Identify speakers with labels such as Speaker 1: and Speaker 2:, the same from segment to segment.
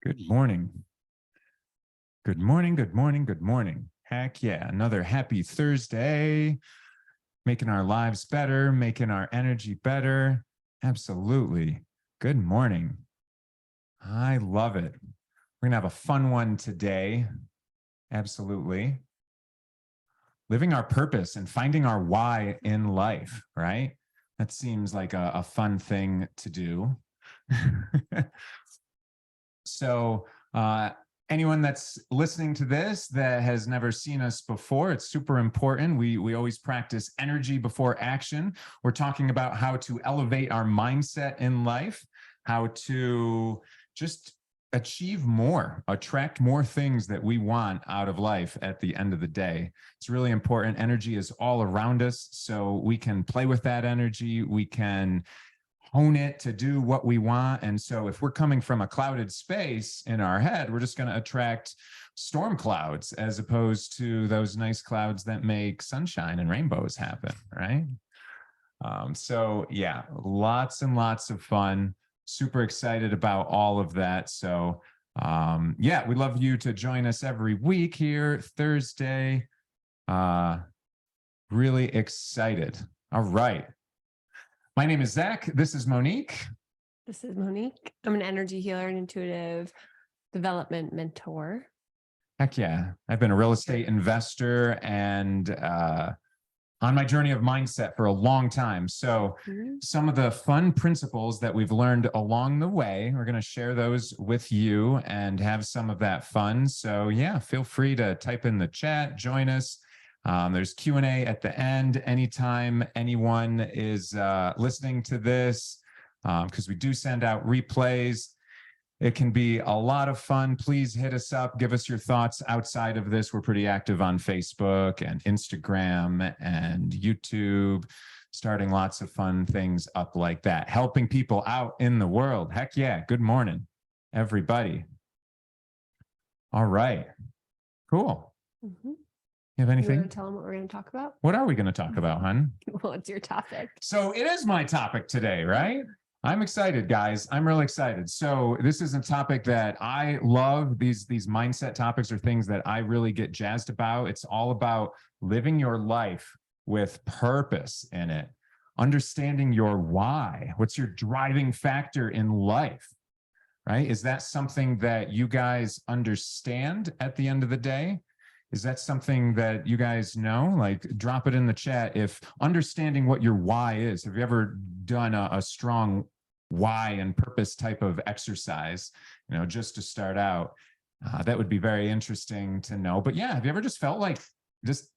Speaker 1: Good morning. Good morning, good morning, good morning. Heck yeah, another happy Thursday, making our lives better, making our energy better. Absolutely. Good morning. I love it. We're going to have a fun one today. Absolutely. Living our purpose and finding our why in life, right? That seems like a fun thing to do. So, anyone that's listening to this that has never seen us before, it's super important. We always practice energy before action. We're talking about how to elevate our mindset in life, how to just achieve more, attract more things that we want out of life at the end of the day. It's really important. Energy is all around us, so we can play with that energy. We can hone it to do what we want. And so if we're coming from a clouded space in our head, we're just going to attract storm clouds as opposed to those nice clouds that make sunshine and rainbows happen, right? So yeah, lots and lots of fun. Super excited about all of that. So yeah, we'd love you to join us every week here, Thursday. Really excited. All right. My name is Zach. This is Monique.
Speaker 2: This is Monique. I'm an energy healer and intuitive development mentor.
Speaker 1: Heck yeah. I've been a real estate investor and on my journey of mindset for a long time. So some of the fun principles that we've learned along the way, we're going to share those with you and have some of that fun. So yeah, feel free to type in the chat, join us. There's Q&A at the end anytime anyone is listening to this, because we do send out replays. It can be a lot of fun. Please hit us up. Give us your thoughts outside of this. We're pretty active on Facebook and Instagram and YouTube, starting lots of fun things up like that, helping people out in the world. Heck yeah. Good morning, everybody. All right. Cool. You have anything?
Speaker 2: You want to tell them what we're going to talk about?
Speaker 1: What are we going to talk about, hon?
Speaker 2: Well, it's your topic.
Speaker 1: So it is my topic today, right? I'm excited, guys. I'm really excited. So this is a topic that I love. These mindset topics are things that I really get jazzed about. It's all about living your life with purpose in it, understanding your why. What's your driving factor in life, right? Is that something that you guys understand at the end of the day? Is that something that you guys know? Like, drop it in the chat if understanding what your why is. Have you ever done a strong why and purpose type of exercise, just to start out? That would be very interesting to know. But yeah, have you ever just felt like just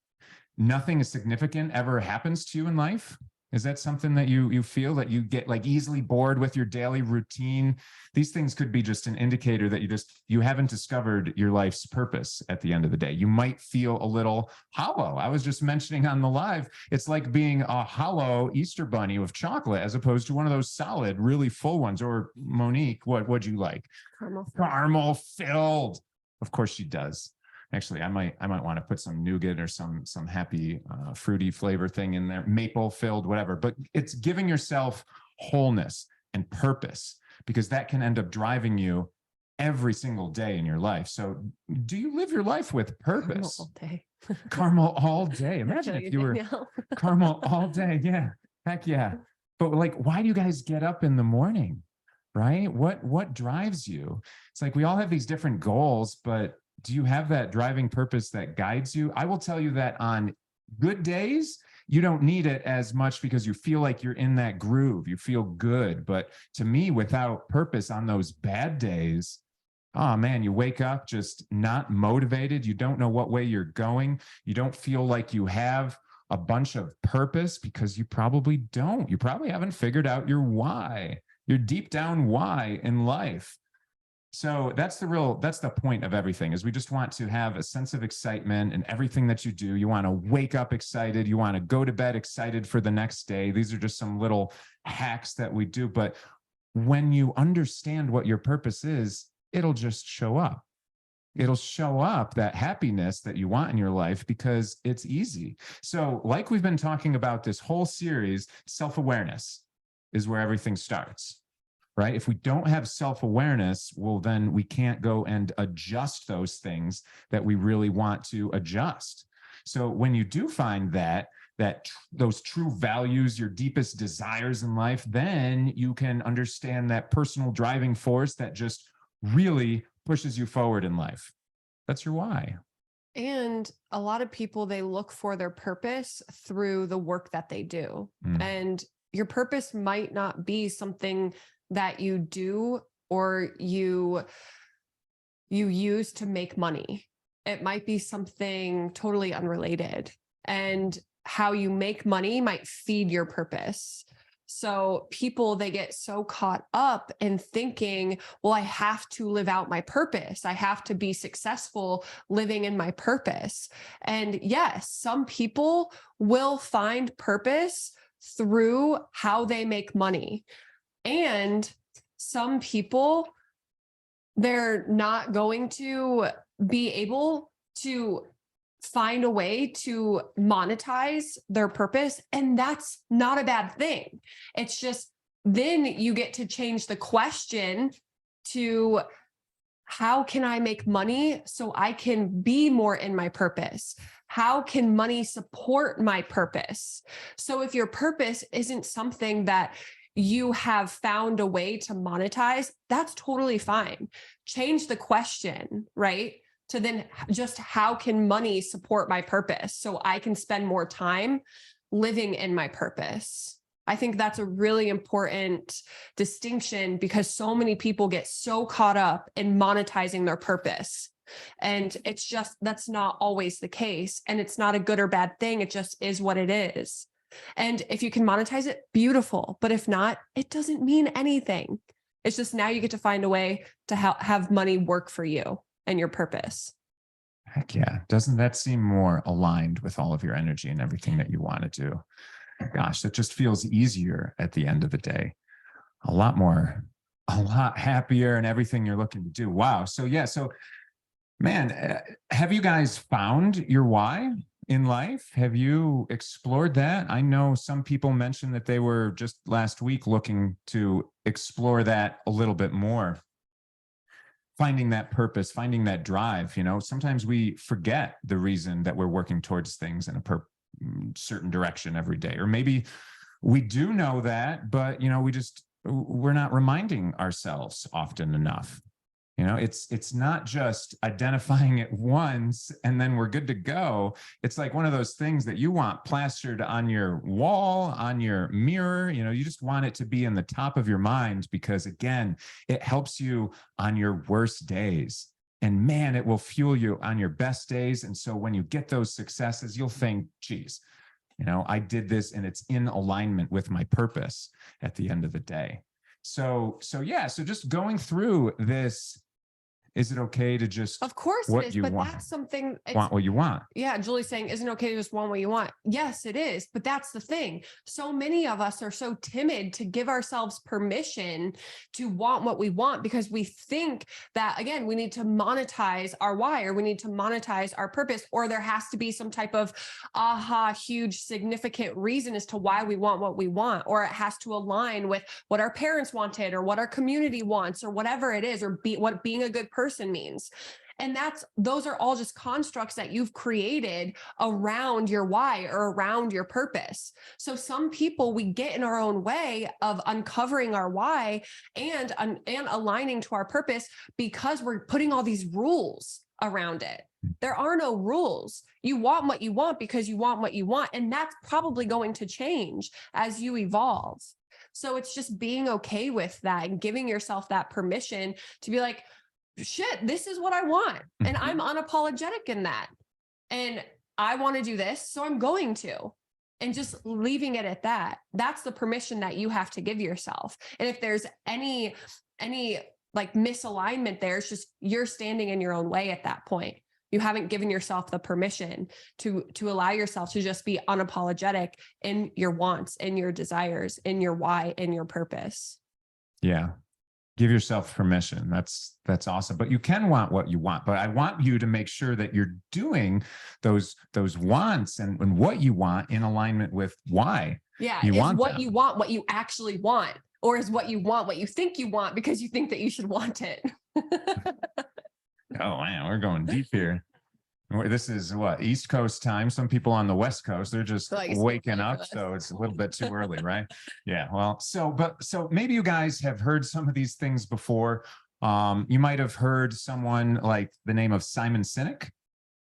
Speaker 1: nothing significant ever happens to you in life? Is that something that you feel that you get like easily bored with your daily routine? These things could be just an indicator that you haven't discovered your life's purpose at the end of the day. You might feel a little hollow. I was just mentioning on the live, it's like being a hollow Easter bunny with chocolate as opposed to one of those solid, really full ones. Or Monique, what'd you like? Caramel filled. Of course she does. Actually, I might want to put some nougat or some happy fruity flavor thing in there, maple filled, whatever. But it's giving yourself wholeness and purpose, because that can end up driving you every single day in your life. So do you live your life with purpose?
Speaker 2: Caramel all day.
Speaker 1: Caramel all day. Imagine if you were caramel all day. Yeah. Heck yeah. But like, why do you guys get up in the morning? Right? What drives you? It's like we all have these different goals, but do you have that driving purpose that guides you? I will tell you that on good days, you don't need it as much because you feel like you're in that groove. You feel good. But to me, without purpose on those bad days, oh man, you wake up just not motivated. You don't know what way you're going. You don't feel like you have a bunch of purpose because you probably don't. You probably haven't figured out your why, your deep down why in life. So that's the point of everything, is we just want to have a sense of excitement in everything that you do. You want to wake up excited. You want to go to bed excited for the next day. These are just some little hacks that we do. But when you understand what your purpose is, it'll just show up. It'll show up, that happiness that you want in your life, because it's easy. So like we've been talking about this whole series, self-awareness is where everything starts. right? If we don't have self-awareness, well, then we can't go and adjust those things that we really want to adjust. So when you do find those true values, your deepest desires in life, then you can understand that personal driving force that just really pushes you forward in life. That's your why.
Speaker 2: And a lot of people, they look for their purpose through the work that they do.
Speaker 1: Mm.
Speaker 2: And your purpose might not be something that you do or you use to make money. It might be something totally unrelated. And how you make money might feed your purpose. So people, they get so caught up in thinking, well, I have to live out my purpose. I have to be successful living in my purpose. And yes, some people will find purpose through how they make money. And some people, they're not going to be able to find a way to monetize their purpose. And that's not a bad thing. It's just then you get to change the question to, how can I make money so I can be more in my purpose? How can money support my purpose? So if your purpose isn't something that you have found a way to monetize, that's totally fine. Change the question, right? To then just, how can money support my purpose so I can spend more time living in my purpose? I think that's a really important distinction, because so many people get so caught up in monetizing their purpose. And it's just, that's not always the case. And it's not a good or bad thing. It just is what it is. And if you can monetize it, beautiful. But if not, it doesn't mean anything. It's just now you get to find a way to have money work for you and your purpose.
Speaker 1: Heck yeah. Doesn't that seem more aligned with all of your energy and everything that you want to do? Gosh, that just feels easier at the end of the day. A lot happier in everything you're looking to do. Wow. So yeah. So man, have you guys found your why in life? Have you explored that? I know some people mentioned that they were just last week looking to explore that a little bit more. Finding that purpose, finding that drive, sometimes we forget the reason that we're working towards things in a certain direction every day. Or maybe we do know that, but, we're not reminding ourselves often enough. It's not just identifying it once and then we're good to go. It's like one of those things that you want plastered on your wall, on your mirror. You just want it to be in the top of your mind, because again, it helps you on your worst days. And man, it will fuel you on your best days. And so when you get those successes, you'll think, geez, I did this and it's in alignment with my purpose at the end of the day. So just going through this, is it okay to just,
Speaker 2: of course it is, but that's something,
Speaker 1: want what you want?
Speaker 2: Yeah. Julie's saying, isn't it okay to just want what you want? Yes, it is. But that's the thing. So many of us are so timid to give ourselves permission to want what we want, because we think that, again, we need to monetize our why, or we need to monetize our purpose, or there has to be some type of huge, significant reason as to why we want what we want, or it has to align with what our parents wanted, or what our community wants, or whatever it is, or what being a good person means. And those are all just constructs that you've created around your why or around your purpose. So some people, we get in our own way of uncovering our why and aligning to our purpose, because we're putting all these rules around it. There are no rules. You want what you want because you want what you want. And that's probably going to change as you evolve. So it's just being okay with that and giving yourself that permission to be like, shit, this is what I want. And I'm unapologetic in that. And I want to do this, so I'm going to. And just leaving it at that. That's the permission that you have to give yourself. And if there's any like misalignment there, it's just you're standing in your own way at that point. You haven't given yourself the permission to allow yourself to just be unapologetic in your wants, in your desires, in your why, in your purpose.
Speaker 1: Yeah. Give yourself permission. That's awesome. But you can want what you want. But I want you to make sure that you're doing those wants and what you want in alignment with why
Speaker 2: Yeah,
Speaker 1: you
Speaker 2: it's
Speaker 1: want
Speaker 2: what
Speaker 1: them.
Speaker 2: you want, what you actually want. or is what you want, what you think you want because you think that you should want it.
Speaker 1: Oh man, we're going deep here. This is what, East Coast time. Some people on the West Coast, they're just
Speaker 2: Like, it's
Speaker 1: waking
Speaker 2: early for
Speaker 1: up.
Speaker 2: this.
Speaker 1: So it's a little bit too early, right? Yeah. Well, so maybe you guys have heard some of these things before. You might have heard someone like the name of Simon Sinek.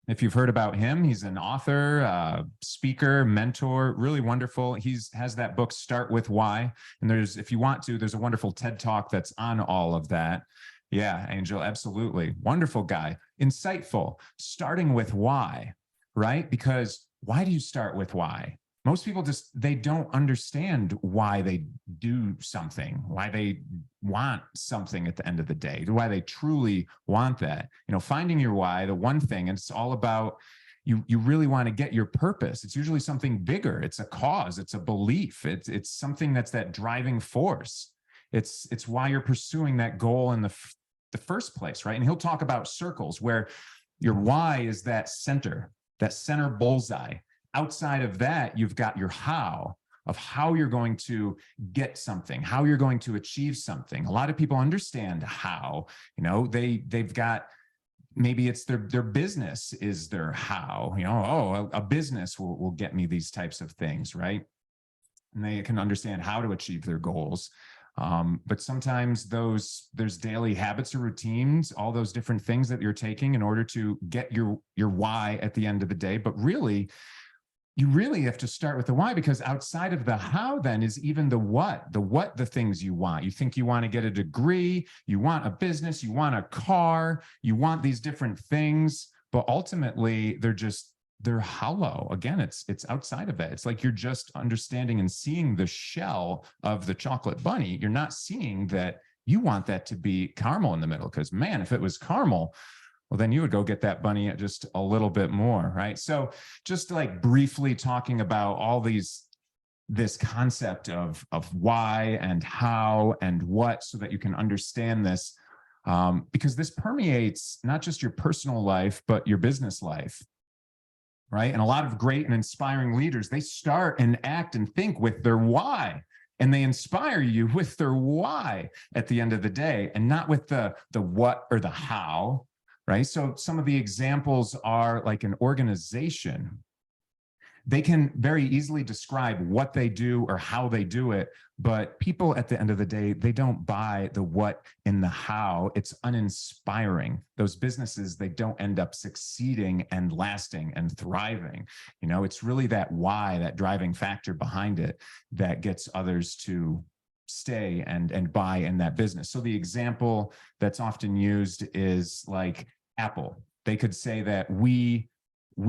Speaker 1: If you've heard about him, he's an author, speaker, mentor, really wonderful. Has that book, Start With Why. And if you want to, there's a wonderful TED Talk that's on all of that. Yeah, Angel, absolutely. Wonderful guy. Insightful, starting with why, right? Because why do you start with why? Most people they don't understand why they do something, why they want something at the end of the day, why they truly want that. Finding your why, the one thing, and it's all about you really want to get your purpose. It's usually something bigger. It's a cause, it's a belief. It's something that's that driving force. It's why you're pursuing that goal in the first place, right? And he'll talk about circles where your why is that center bullseye. Outside of that, you've got your how of how you're going to get something, how you're going to achieve something. A lot of people understand how, they've got, maybe it's their business is their how, a business will get me these types of things, right? And they can understand how to achieve their goals. But sometimes there's daily habits or routines, all those different things that you're taking in order to get your why at the end of the day. But really, you really have to start with the why, because outside of the how then is even the what, the things you want. You think you want to get a degree, you want a business, you want a car, you want these different things, but ultimately they're hollow. Again, it's outside of that. It's like you're just understanding and seeing the shell of the chocolate bunny. You're not seeing that you want that to be caramel in the middle, because man, if it was caramel, well, then you would go get that bunny just a little bit more, right? So just like briefly talking about all this concept of why and how and what, so that you can understand this, because this permeates not just your personal life, but your business life, right? And a lot of great and inspiring leaders, they start and act and think with their why. And they inspire you with their why at the end of the day, and not with the what or the how. Right. So some of the examples are like an organization. They can very easily describe what they do or how they do it. But people at the end of the day, they don't buy the what and the how. It's uninspiring. Those businesses, they don't end up succeeding and lasting and thriving. It's really that why, that driving factor behind it, that gets others to stay and buy in that business. So the example that's often used is like Apple. They could say that we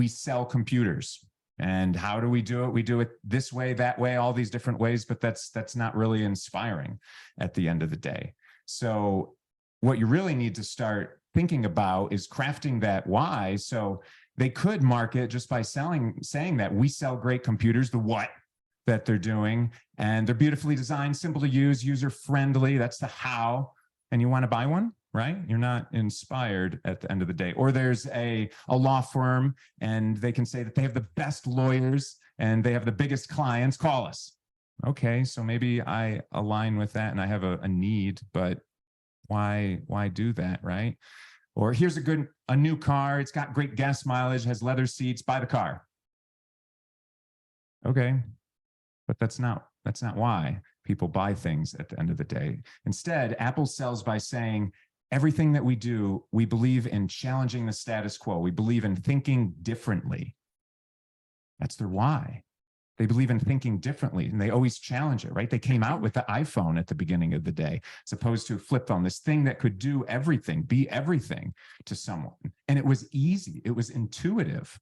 Speaker 1: sell computers. And how do we do it? We do it this way, that way, all these different ways, but that's not really inspiring at the end of the day. So what you really need to start thinking about is crafting that why. So they could market just by saying that we sell great computers, the what that they're doing, and they're beautifully designed, simple to use, user friendly. That's the how. And you want to buy one, right? You're not inspired at the end of the day. Or there's a law firm, and they can say that they have the best lawyers and they have the biggest clients. Call us. Okay, so maybe I align with that and I have a need, but why do that, right? Or here's a new car. It's got great gas mileage, has leather seats. Buy the car. Okay, but that's not why people buy things at the end of the day. Instead, Apple sells by saying, everything that we do, we believe in challenging the status quo. We believe in thinking differently. That's their why. They believe in thinking differently, and they always challenge it, right? They came out with the iPhone at the beginning of the day, as opposed to a flip phone, this thing that could do everything, be everything to someone. And it was easy. It was intuitive.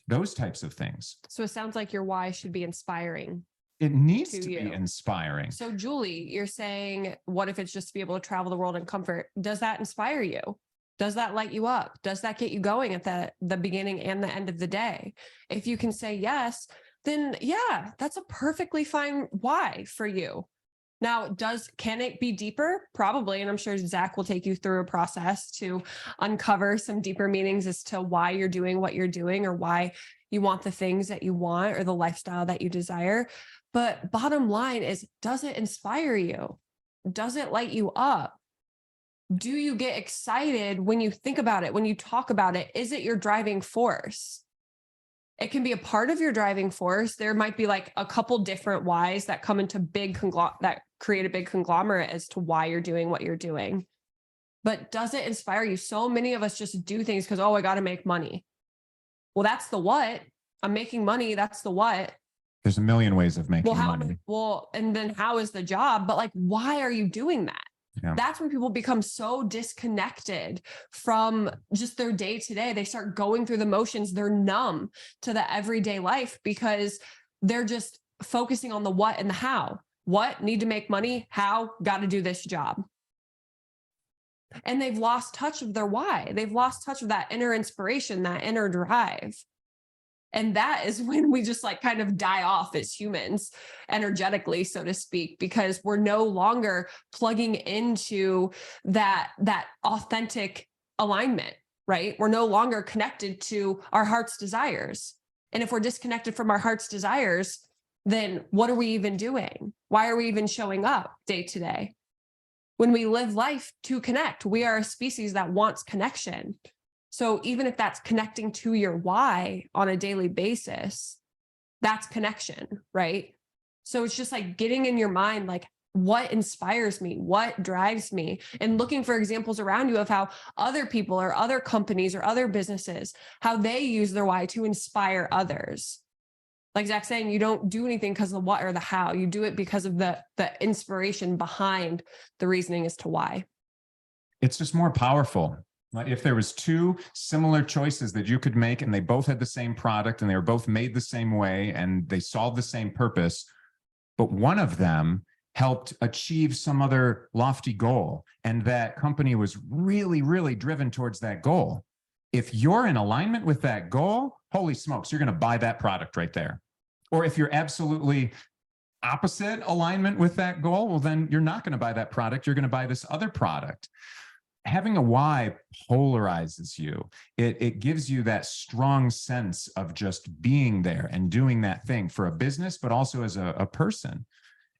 Speaker 1: Those types of things.
Speaker 2: So it sounds like your why should be inspiring.
Speaker 1: It needs to
Speaker 2: you.
Speaker 1: be inspiring.
Speaker 2: So Julie, you're saying, what if it's just to be able to travel the world in comfort? Does that inspire you? Does that light you up? Does that get you going at the beginning and the end of the day? If you can say yes, then yeah, that's a perfectly fine why for you. Now, can it be deeper? Probably. And I'm sure Zach will take you through a process to uncover some deeper meanings as to why you're doing what you're doing, or why You want the things that you want or the lifestyle that you desire. But bottom line is, does it inspire you? Does it light you up? Do you get excited when you think about it, when you talk about it? Is it your driving force? It can be a part of your driving force. There might be like a couple different whys that come into that create a big conglomerate as to why you're doing what you're doing. But does it inspire you? So many of us just do things because, oh, I got to make money. Well, that's the what. I'm making money. That's the what.
Speaker 1: There's a million ways of making
Speaker 2: Well,
Speaker 1: money.
Speaker 2: and then how is the job? But like, why are you doing that?
Speaker 1: Yeah.
Speaker 2: That's when people become so disconnected from just their day to day. They start going through the motions. They're numb to the everyday life because they're just focusing on the what and the how. What? Need to make money. How? Got to do this job. And they've lost touch of their why. They've lost touch of that inner inspiration, that inner drive. And that is when we just like kind of die off as humans energetically, so to speak, because we're no longer plugging into that authentic alignment, right? We're no longer connected to our heart's desires. And if we're disconnected from our heart's desires, then what are we even doing? Why are we even showing up day to day? When we live life to connect, we are a species that wants connection. So even if that's connecting to your why on a daily basis, that's connection, right? So it's just like getting in your mind, like, what inspires me? What drives me? And looking for examples around you of how other people or other companies or other businesses, how they use their why to inspire others. Like Zach's saying, you don't do anything because of the what or the how. You do it because of the inspiration behind the reasoning as to why.
Speaker 1: It's just more powerful. If there was two similar choices that you could make and they both had the same product and they were both made the same way and they solved the same purpose, but one of them helped achieve some other lofty goal and that company was really, really driven towards that goal. If you're in alignment with that goal, holy smokes, you're going to buy that product right there. Or if you're absolutely opposite alignment with that goal, well, then you're not going to buy that product. You're going to buy this other product. Having a why polarizes you. It gives you that strong sense of just being there and doing that thing for a business, but also as a person.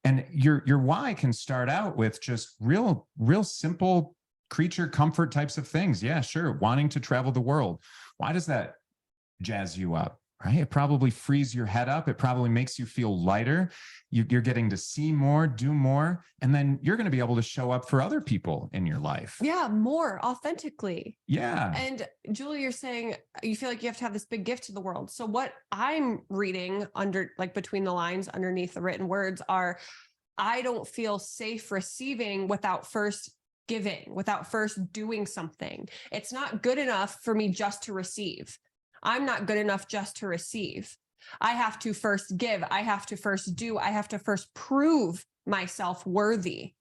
Speaker 1: And your why can start out with just real simple creature comfort types of things. Yeah, sure. Wanting to travel the world. Why does that jazz you up? Right? It probably frees your head up. It probably makes you feel lighter. You're getting to see more, do more, and then you're going to be able to show up for other people in your life.
Speaker 2: Yeah, more authentically.
Speaker 1: Yeah.
Speaker 2: And Julie, you're saying you feel like you have to have this big gift to the world. So what I'm reading under, like between the lines underneath the written words are, I don't feel safe receiving without first giving, without first doing something. It's not good enough for me just to receive. I'm not good enough just to receive. I have to first give. I have to first do. I have to first prove myself worthy.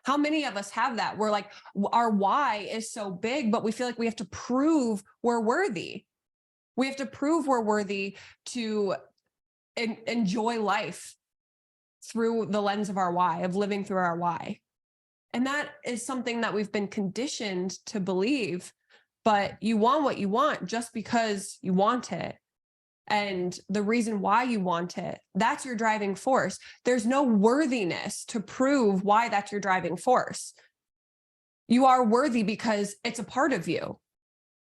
Speaker 2: How many of us have that? We're like, our why is so big, but we feel like we have to prove we're worthy. We have to prove we're worthy to enjoy life through the lens of our why, of living through our why. And that is something that we've been conditioned to believe. But you want what you want just because you want it. And the reason why you want it, that's your driving force. There's no worthiness to prove why that's your driving force. You are worthy because it's a part of you.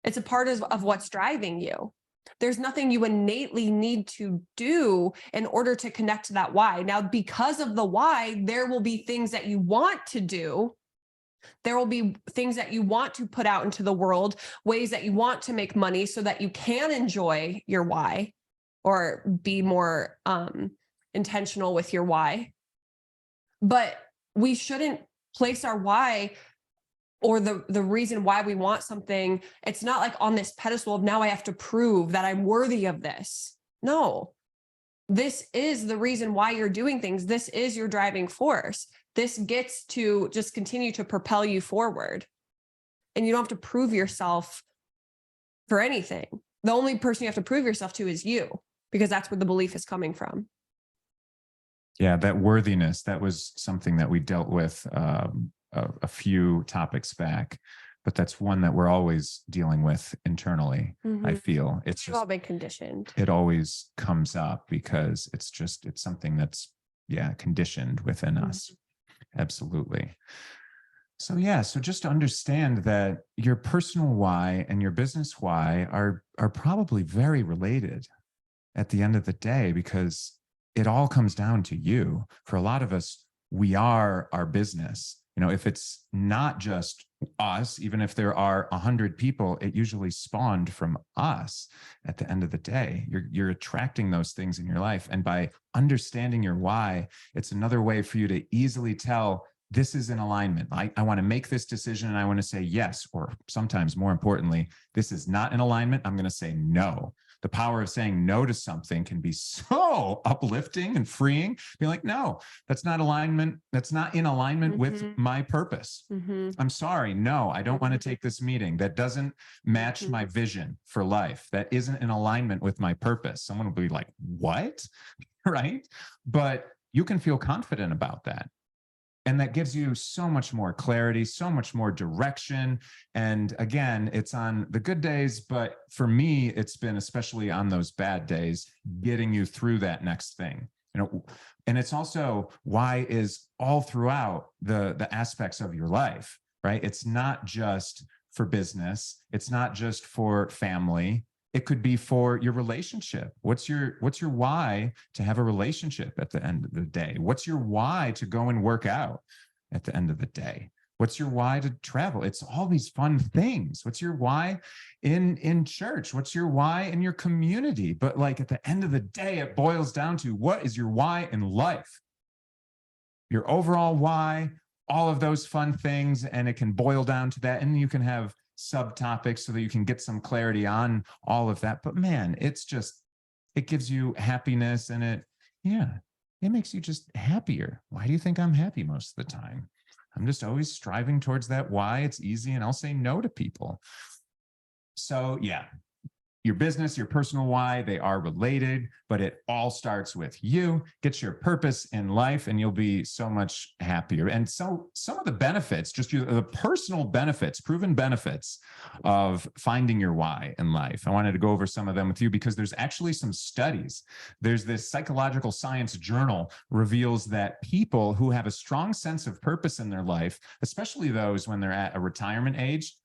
Speaker 2: It's a part of what's driving you. There's nothing you innately need to do in order to connect to that why. Now, because of the why, there will be things that you want to do. There will be things that you want to put out into the world, ways that you want to make money so that you can enjoy your why or be more intentional with your why. But we shouldn't place our why or the reason why we want something. It's not like on this pedestal of now I have to prove that I'm worthy of this. No, this is the reason why you're doing things. This is your driving force. This gets to just continue to propel you forward. And you don't have to prove yourself for anything. The only person you have to prove yourself to is you, because that's where the belief is coming from.
Speaker 1: Yeah, that worthiness, that was something that we dealt with a few topics back. but that's one that we're always dealing with internally. I
Speaker 2: Mhm.
Speaker 1: feel it's
Speaker 2: We've all
Speaker 1: just,
Speaker 2: been conditioned.
Speaker 1: it always comes up because it's something that's, yeah, conditioned within us. Absolutely. So yeah, so just to understand that your personal why and your business why are probably very related at the end of the day, because it all comes down to you. For a lot of us, we are our business. You know, if it's not just us, even if there are 100 people, it usually spawned from us at the end of the day. You're attracting those things in your life. And by understanding your why, it's another way for you to easily tell this is in alignment. I want to make this decision and I want to say yes, or sometimes more importantly, this is not in alignment. I'm going to say no. The power of saying no to something can be so uplifting and freeing. Be like, no, that's not alignment. That's not in alignment with my purpose. I'm sorry. No, I don't want to take this meeting. That doesn't match my vision for life. That isn't in alignment with my purpose. Someone will be like, what? Right? But you can feel confident about that. And that gives you so much more clarity, so much more direction. And again, it's on the good days, but for me, it's been especially on those bad days, getting you through that next thing. You know, and it's also why is all throughout the aspects of your life, right? It's not just for business, it's not just for family. It could be for your relationship. What's your why to have a relationship at the end of the day? What's your why to go and work out at the end of the day? What's your why to travel? It's all these fun things. What's your why in church? What's your why in your community? But like at the end of the day, it boils down to what is your why in life? Your overall why, all of those fun things, and it can boil down to that. And you can have subtopics so that you can get some clarity on all of that. But man, it's just, it gives you happiness and it makes you just happier. Why do you think I'm happy most of the time? I'm just always striving towards that why. It's easy and I'll say no to people. So yeah, your business, your personal why, they are related, but it all starts with you. Get your purpose in life and you'll be so much happier. And so some of the benefits, just the personal benefits, proven benefits of finding your why in life. I wanted to go over some of them with you because there's actually some studies. There's this psychological science journal reveals that people who have a strong sense of purpose in their life, especially those when they're at a retirement age,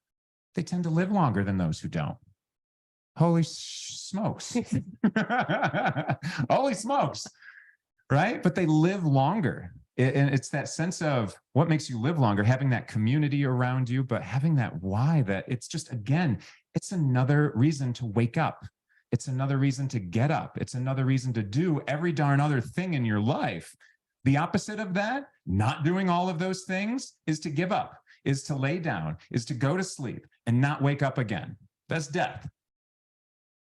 Speaker 1: they tend to live longer than those who don't. Holy smokes. Holy smokes. Right? But they live longer. And it's that sense of what makes you live longer, having that community around you, but having that why that it's just, again, it's another reason to wake up. It's another reason to get up. It's another reason to do every darn other thing in your life. The opposite of that, not doing all of those things, is to give up, is to lay down, is to go to sleep and not wake up again. That's death.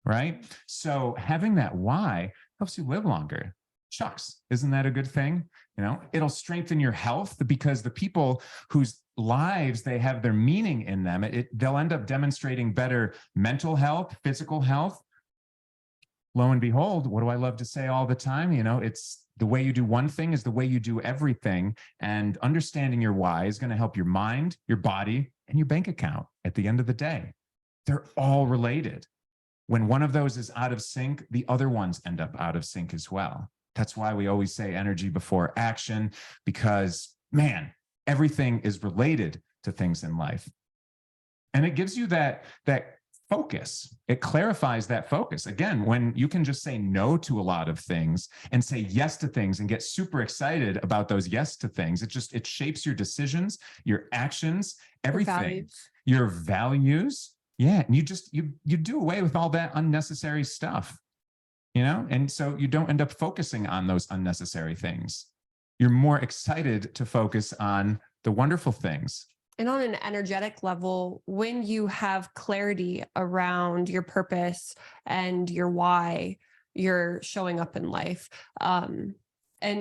Speaker 1: Right? So having that why helps you live longer. Shucks, isn't that a good thing? You know, it'll strengthen your health because the people whose lives they have their meaning in them, they'll end up demonstrating better mental health, physical health. Lo and behold, what do I love to say all the time? You know, it's the way you do one thing is the way you do everything. And understanding your why is going to help your mind, your body, and your bank account at the end of the day. They're all related. When one of those is out of sync, the other ones end up out of sync as well. That's why we always say energy before action, because man, everything is related to things in life. And it gives you that focus. It clarifies that focus. Again, when you can just say no to a lot of things and say yes to things and get super excited about those yes to things, it shapes your decisions, your actions, everything, your values. Yeah, and you do away with all that unnecessary stuff, you know? And so you don't end up focusing on those unnecessary things. You're more excited to focus on the wonderful things.
Speaker 2: And on an energetic level, when you have clarity around your purpose and your why you're showing up in life, and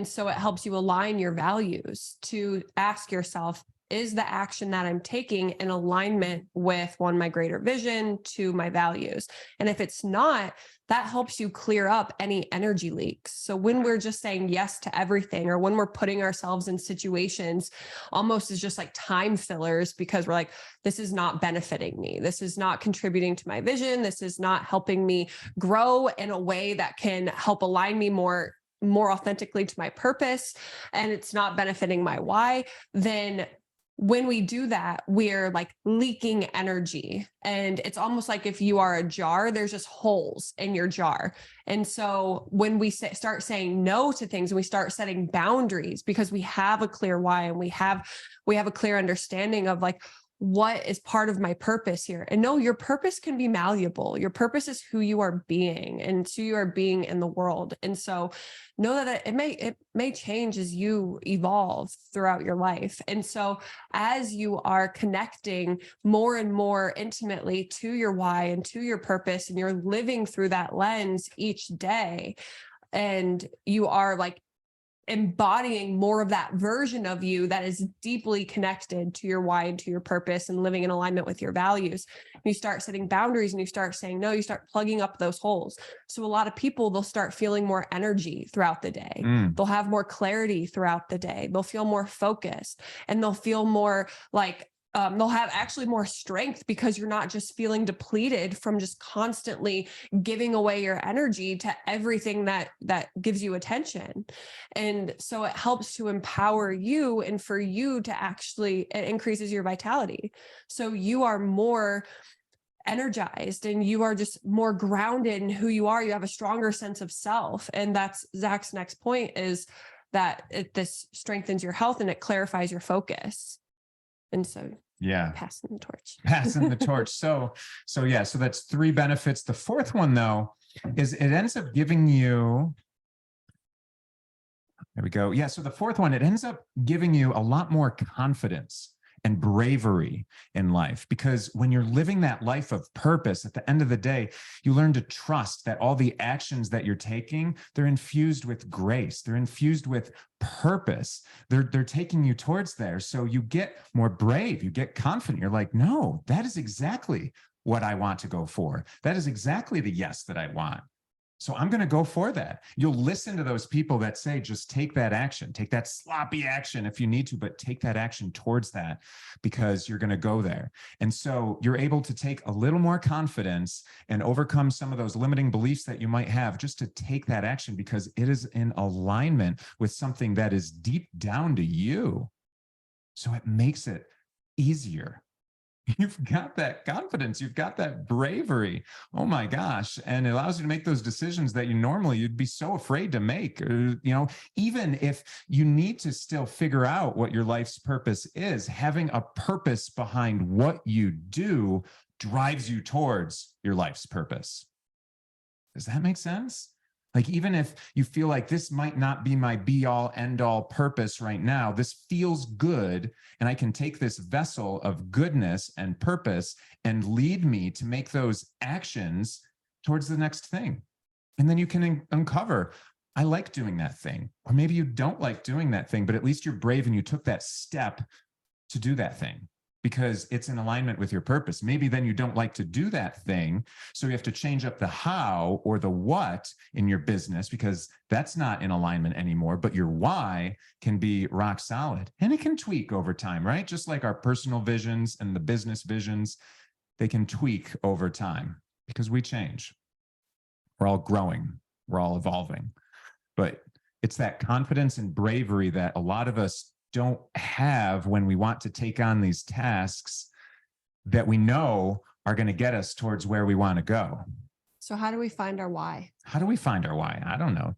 Speaker 2: so it helps you align your values to ask yourself, is the action that I'm taking in alignment with one, my greater vision, two, my values? And if it's not, that helps you clear up any energy leaks. So when we're just saying yes to everything, or when we're putting ourselves in situations almost as just like time fillers, because we're like, this is not benefiting me, this is not contributing to my vision, this is not helping me grow in a way that can help align me more authentically to my purpose, and it's not benefiting my why, then when we do that, we're like leaking energy. And it's almost like if you are a jar, there's just holes in your jar. And so when we start saying no to things, and we start setting boundaries, because we have a clear why, and we have a clear understanding of like, what is part of my purpose here? And no, your purpose can be malleable. Your purpose is who you are being, and who you are being in the world. And so know that it may change as you evolve throughout your life. And so as you are connecting more and more intimately to your why and to your purpose, and you're living through that lens each day, and you are like embodying more of that version of you that is deeply connected to your why and to your purpose, and living in alignment with your values, you start setting boundaries, and you start saying no, you start plugging up those holes. So a lot of people, they'll start feeling more energy throughout the day. They'll have more clarity throughout the day. They'll feel more focused, and they'll feel more like they'll have actually more strength, because you're not just feeling depleted from just constantly giving away your energy to everything that gives you attention. And so it helps to empower you, and for you to actually, it increases your vitality. So you are more energized, and you are just more grounded in who you are. You have a stronger sense of self. And that's Zach's next point, is that this strengthens your health, and it clarifies your focus. And so
Speaker 1: yeah,
Speaker 2: passing the torch.
Speaker 1: Passing the torch. So that's 3 benefits. The 4th one, though, is it ends up giving you, there we go. Yeah. So the 4th one, it ends up giving you a lot more confidence and bravery in life, because when you're living that life of purpose, at the end of the day, you learn to trust that all the actions that you're taking, they're infused with grace, they're infused with purpose, they're taking you towards there. So you get more brave, you get confident. You're like, no, that is exactly what I want to go for. That is exactly the yes that I want. So I'm going to go for that. You'll listen to those people that say, just take that action, take that sloppy action if you need to, but take that action towards that, because you're going to go there. And so you're able to take a little more confidence and overcome some of those limiting beliefs that you might have, just to take that action, because it is in alignment with something that is deep down to you. So it makes it easier. You've got that confidence, you've got that bravery. Oh my gosh. And it allows you to make those decisions that you'd be so afraid to make. Even if you need to still figure out what your life's purpose is, having a purpose behind what you do drives you towards your life's purpose. Does that make sense? Like, even if you feel like this might not be my be all end all purpose right now, this feels good, and I can take this vessel of goodness and purpose and lead me to make those actions towards the next thing. And then you can uncover, I like doing that thing. Or maybe you don't like doing that thing, but at least you're brave and you took that step to do that thing, because it's in alignment with your purpose. Maybe then you don't like to do that thing, so you have to change up the how or the what in your business, because that's not in alignment anymore, but your why can be rock solid, and it can tweak over time, right? Just like our personal visions and the business visions, they can tweak over time, because we change. We're all growing, we're all evolving. But it's that confidence and bravery that a lot of us don't have when we want to take on these tasks that we know are going to get us towards where we want to go.
Speaker 2: So how do we find our why?
Speaker 1: How do we find our why? I don't know.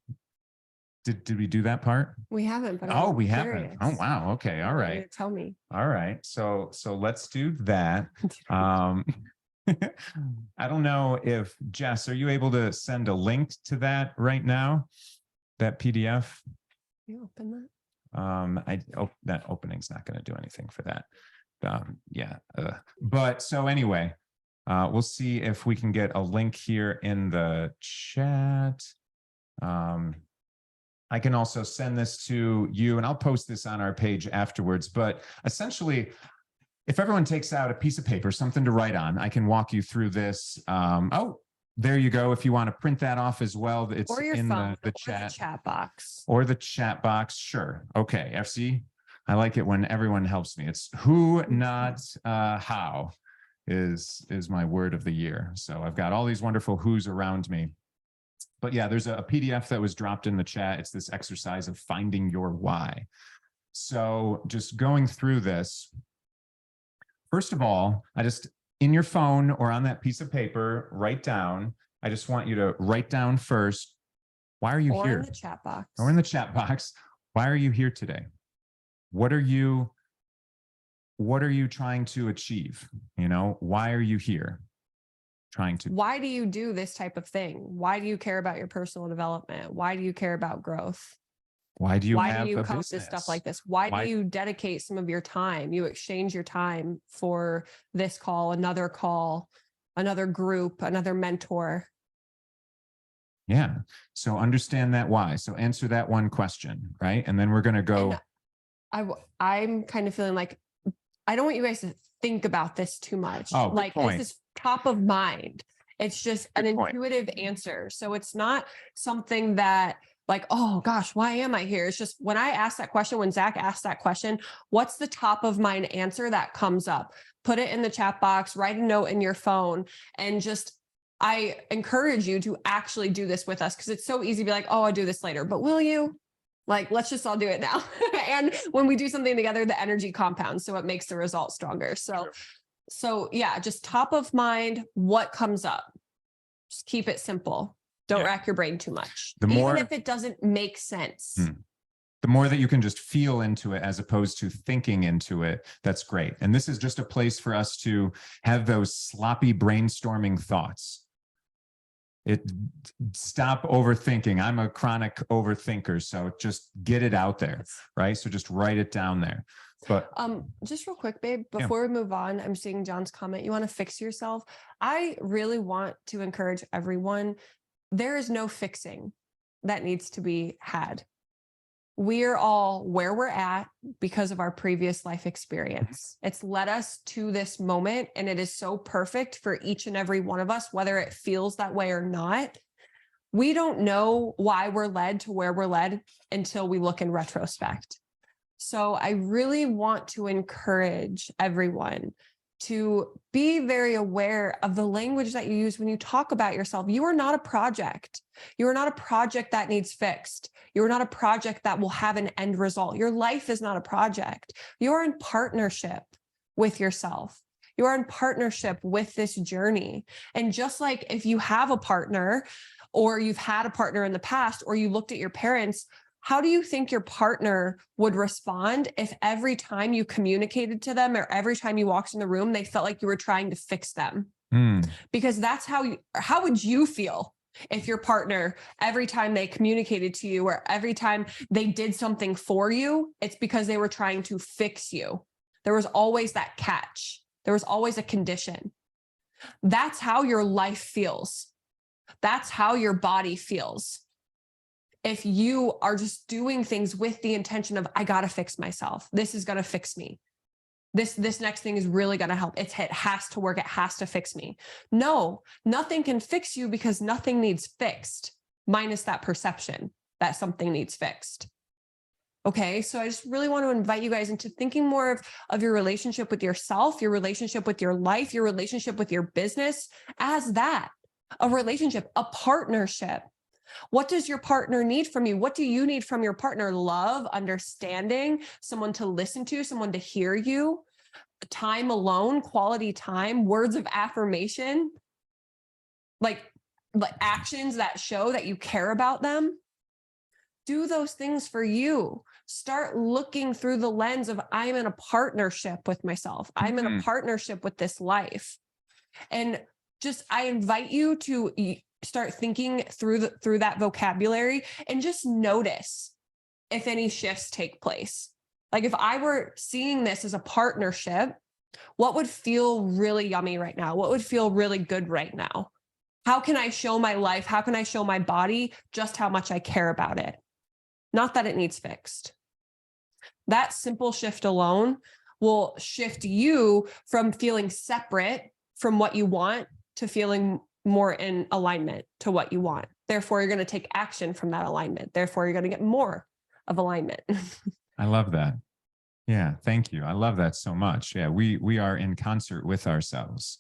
Speaker 1: Did we do that part?
Speaker 2: We haven't, but
Speaker 1: Oh,
Speaker 2: I'm
Speaker 1: we
Speaker 2: curious.
Speaker 1: haven't. Oh, wow. Okay. All right.
Speaker 2: Tell me.
Speaker 1: All right. So let's do that. I don't know if, Jess, are you able to send a link to that right now? That PDF?
Speaker 2: You open that?
Speaker 1: That opening's not going to do anything for that. But so anyway, we'll see if we can get a link here in the chat. I can also send this to you, and I'll post this on our page afterwards. But essentially, if everyone takes out a piece of paper, something to write on, I can walk you through this. Oh, there you go. If you want to print that off as well, it's
Speaker 2: Or your
Speaker 1: in
Speaker 2: phone,
Speaker 1: the
Speaker 2: or
Speaker 1: chat.
Speaker 2: the chat box.
Speaker 1: Or the chat box. Sure. Okay. FC. I like it when everyone helps me. It's who, not how is my word of the year. So I've got all these wonderful who's around me. But yeah, there's a PDF that was dropped in the chat. It's this exercise of finding your why. So just going through this, first of all, in your phone or on that piece of paper, write down. I just want you to write down first, why are you
Speaker 2: Or
Speaker 1: here?
Speaker 2: in the chat box.
Speaker 1: Or in the chat box, why are you here today? What are you trying to achieve? You know, why are you here?
Speaker 2: Why do you do this type of thing? Why do you care about your personal development? Why do you care about growth?
Speaker 1: Why do you
Speaker 2: Why
Speaker 1: have
Speaker 2: do you
Speaker 1: a
Speaker 2: come to
Speaker 1: business?
Speaker 2: stuff like this? Why do you dedicate some of your time? You exchange your time for this call, another group, another mentor.
Speaker 1: Yeah. So understand that why. So answer that one question, right? And then we're going to go.
Speaker 2: I'm kind of feeling like I don't want you guys to think about this too much.
Speaker 1: Oh,
Speaker 2: like this is top of mind. It's just an intuitive answer. So it's not something that like, oh gosh, why am I here? It's just when I ask that question, when Zach asked that question, what's the top of mind answer that comes up? Put it in the chat box, write a note in your phone, and just, I encourage you to actually do this with us because it's so easy to be like, oh, I'll do this later, but will you? Like, let's just all do it now. And when we do something together, the energy compounds. So it makes the result stronger. So yeah, just top of mind, what comes up. Just keep it simple. Don't rack your brain too much. Even if it doesn't make sense.
Speaker 1: The more that you can just feel into it as opposed to thinking into it, that's great. And this is just a place for us to have those sloppy brainstorming thoughts. Stop overthinking. I'm a chronic overthinker, so just get it out there, right? So just write it down there. But
Speaker 2: just real quick, babe, before we move on, I'm seeing John's comment. You want to fix yourself. I really want to encourage everyone. There is no fixing that needs to be had. We're all where we're at because of our previous life experience. It's led us to this moment, and it is so perfect for each and every one of us, whether it feels that way or not. We don't know why we're led to where we're led until we look in retrospect. So I really want to encourage everyone to be very aware of the language that you use when you talk about yourself. You are not a project. You are not a project that needs fixed. You are not a project that will have an end result. Your life is not a project. You are in partnership with yourself. You are in partnership with this journey. And just like if you have a partner or you've had a partner in the past, or you looked at your parents, how do you think your partner would respond if every time you communicated to them or every time you walked in the room, they felt like you were trying to fix them? Because that's how would you feel if your partner, every time they communicated to you or every time they did something for you, it's because they were trying to fix you? There was always that catch. There was always a condition. That's how your life feels. That's how your body feels. If you are just doing things with the intention of, I got to fix myself. This is going to fix me. This next thing is really going to help. It has to work. It has to fix me. No, nothing can fix you because nothing needs fixed, minus that perception that something needs fixed. Okay. So I just really want to invite you guys into thinking more of your relationship with yourself, your relationship with your life, your relationship with your business as that, a relationship, a partnership. What does your partner need from you? What do you need from your partner? Love, understanding, someone to listen to, someone to hear you, time alone, quality time, words of affirmation, like actions that show that you care about them. Do those things for you. Start looking through the lens of, I'm in a partnership with myself. I'm in a partnership with this life. And just, I invite you to start thinking through that vocabulary and just notice if any shifts take place. Like if I were seeing this as a partnership, what would feel really yummy right now? What would feel really good right now? How can I show my life? How can I show my body just how much I care about it? not that it needs fixed. That simple shift alone will shift you from feeling separate from what you want to feeling more in alignment to what you want. Therefore, you're going to take action from that alignment. Therefore, you're going to get more of alignment.
Speaker 1: I love that. Yeah, thank you. I love that so much. Yeah, we are in concert with ourselves.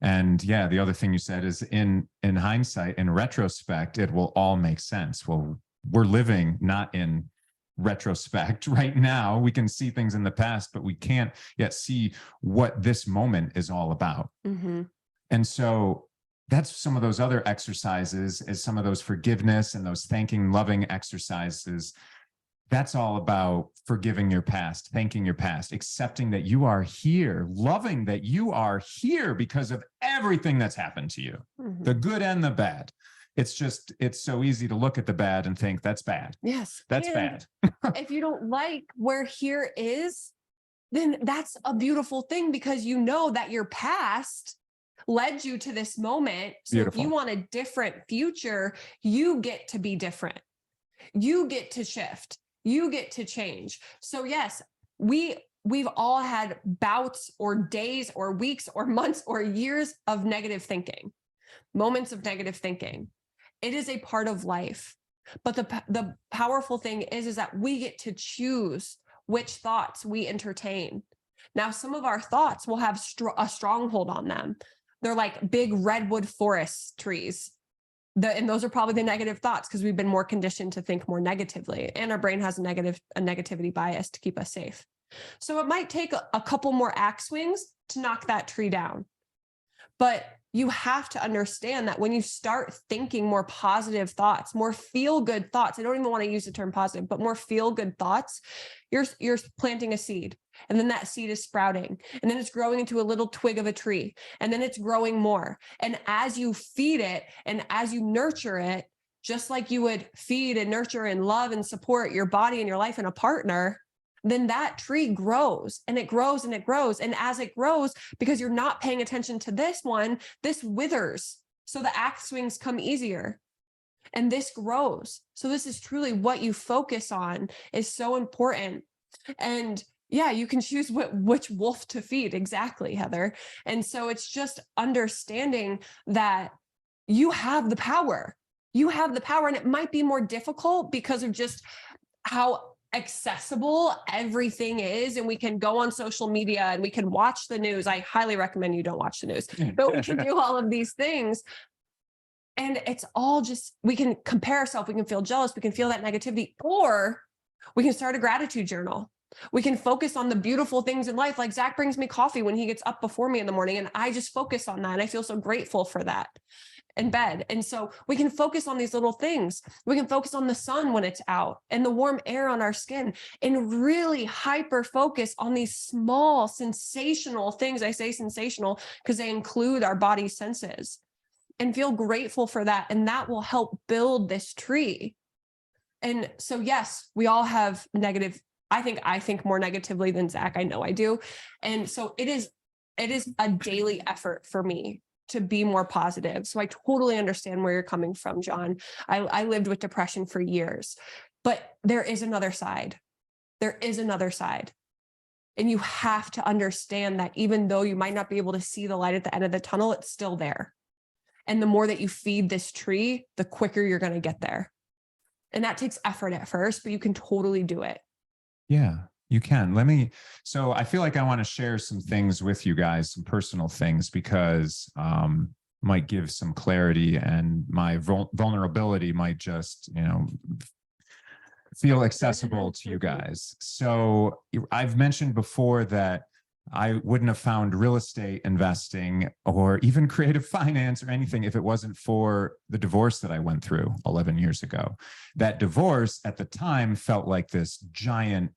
Speaker 1: And yeah, the other thing you said is in hindsight, in retrospect, it will all make sense. Well, we're living not in retrospect right now. We can see things in the past, but we can't yet see what this moment is all about.
Speaker 2: Mm-hmm.
Speaker 1: And so that's some of those other exercises, is some of those forgiveness and those thanking, loving exercises. That's all about forgiving your past, thanking your past, accepting that you are here, loving that you are here because of everything that's happened to you, the good and the bad. It's so easy to look at the bad and think that's bad.
Speaker 2: Yes.
Speaker 1: That's
Speaker 2: and
Speaker 1: bad.
Speaker 2: if you don't like where here is, then that's a beautiful thing, because you know that your past led you to this moment. So
Speaker 1: Beautiful.
Speaker 2: if you want a different future, you get to be different. You get to shift. You get to change. So yes, we've all had bouts or days or weeks or months or years of negative thinking, moments of negative thinking. It is a part of life. But the powerful thing is that we get to choose which thoughts we entertain. Now, some of our thoughts will have a stronghold on them. They're like big redwood forest trees. And those are probably the negative thoughts, because we've been more conditioned to think more negatively, and our brain has a negativity bias to keep us safe. So it might take a couple more axe swings to knock that tree down. But you have to understand that when you start thinking more positive thoughts, more feel-good thoughts, I don't even want to use the term positive, but more feel-good thoughts, you're planting a seed. And then that seed is sprouting, and then it's growing into a little twig of a tree, and then it's growing more. And as you feed it and as you nurture it, just like you would feed and nurture and love and support your body and your life and a partner, then that tree grows and it grows and it grows. And as it grows, because you're not paying attention to this one, this withers. So the axe swings come easier and this grows. So this is truly what you focus on is so important. And yeah, you can choose which wolf to feed. Exactly, Heather. And so it's just understanding that you have the power. You have the power, and it might be more difficult because of just how accessible everything is. And we can go on social media and we can watch the news. I highly recommend you don't watch the news, but we can do all of these things. And it's all just, we can compare ourselves. We can feel jealous. We can feel that negativity, or we can start a gratitude journal. We can focus on the beautiful things in life. Like Zach brings me coffee when he gets up before me in the morning, and I just focus on that. And I feel so grateful for that in bed. And so we can focus on these little things. We can focus on the sun when it's out and the warm air on our skin, and really hyper focus on these small sensational things. I say sensational because they include our body's senses, and feel grateful for that. And that will help build this tree. And so, yes, we all have negative. I think more negatively than Zach. I know I do. And so it is a daily effort for me to be more positive. So I totally understand where you're coming from, John. I lived with depression for years, but there is another side. There is another side. And you have to understand that even though you might not be able to see the light at the end of the tunnel, it's still there. And the more that you feed this tree, the quicker you're going to get there. And that takes effort at first, but you can totally do it.
Speaker 1: Yeah, you can. So I feel like I want to share some things with you guys, some personal things, because might give some clarity, and my vulnerability might just, feel accessible to you guys. So I've mentioned before that I wouldn't have found real estate investing or even creative finance or anything if it wasn't for the divorce that I went through 11 years ago. That divorce at the time felt like this giant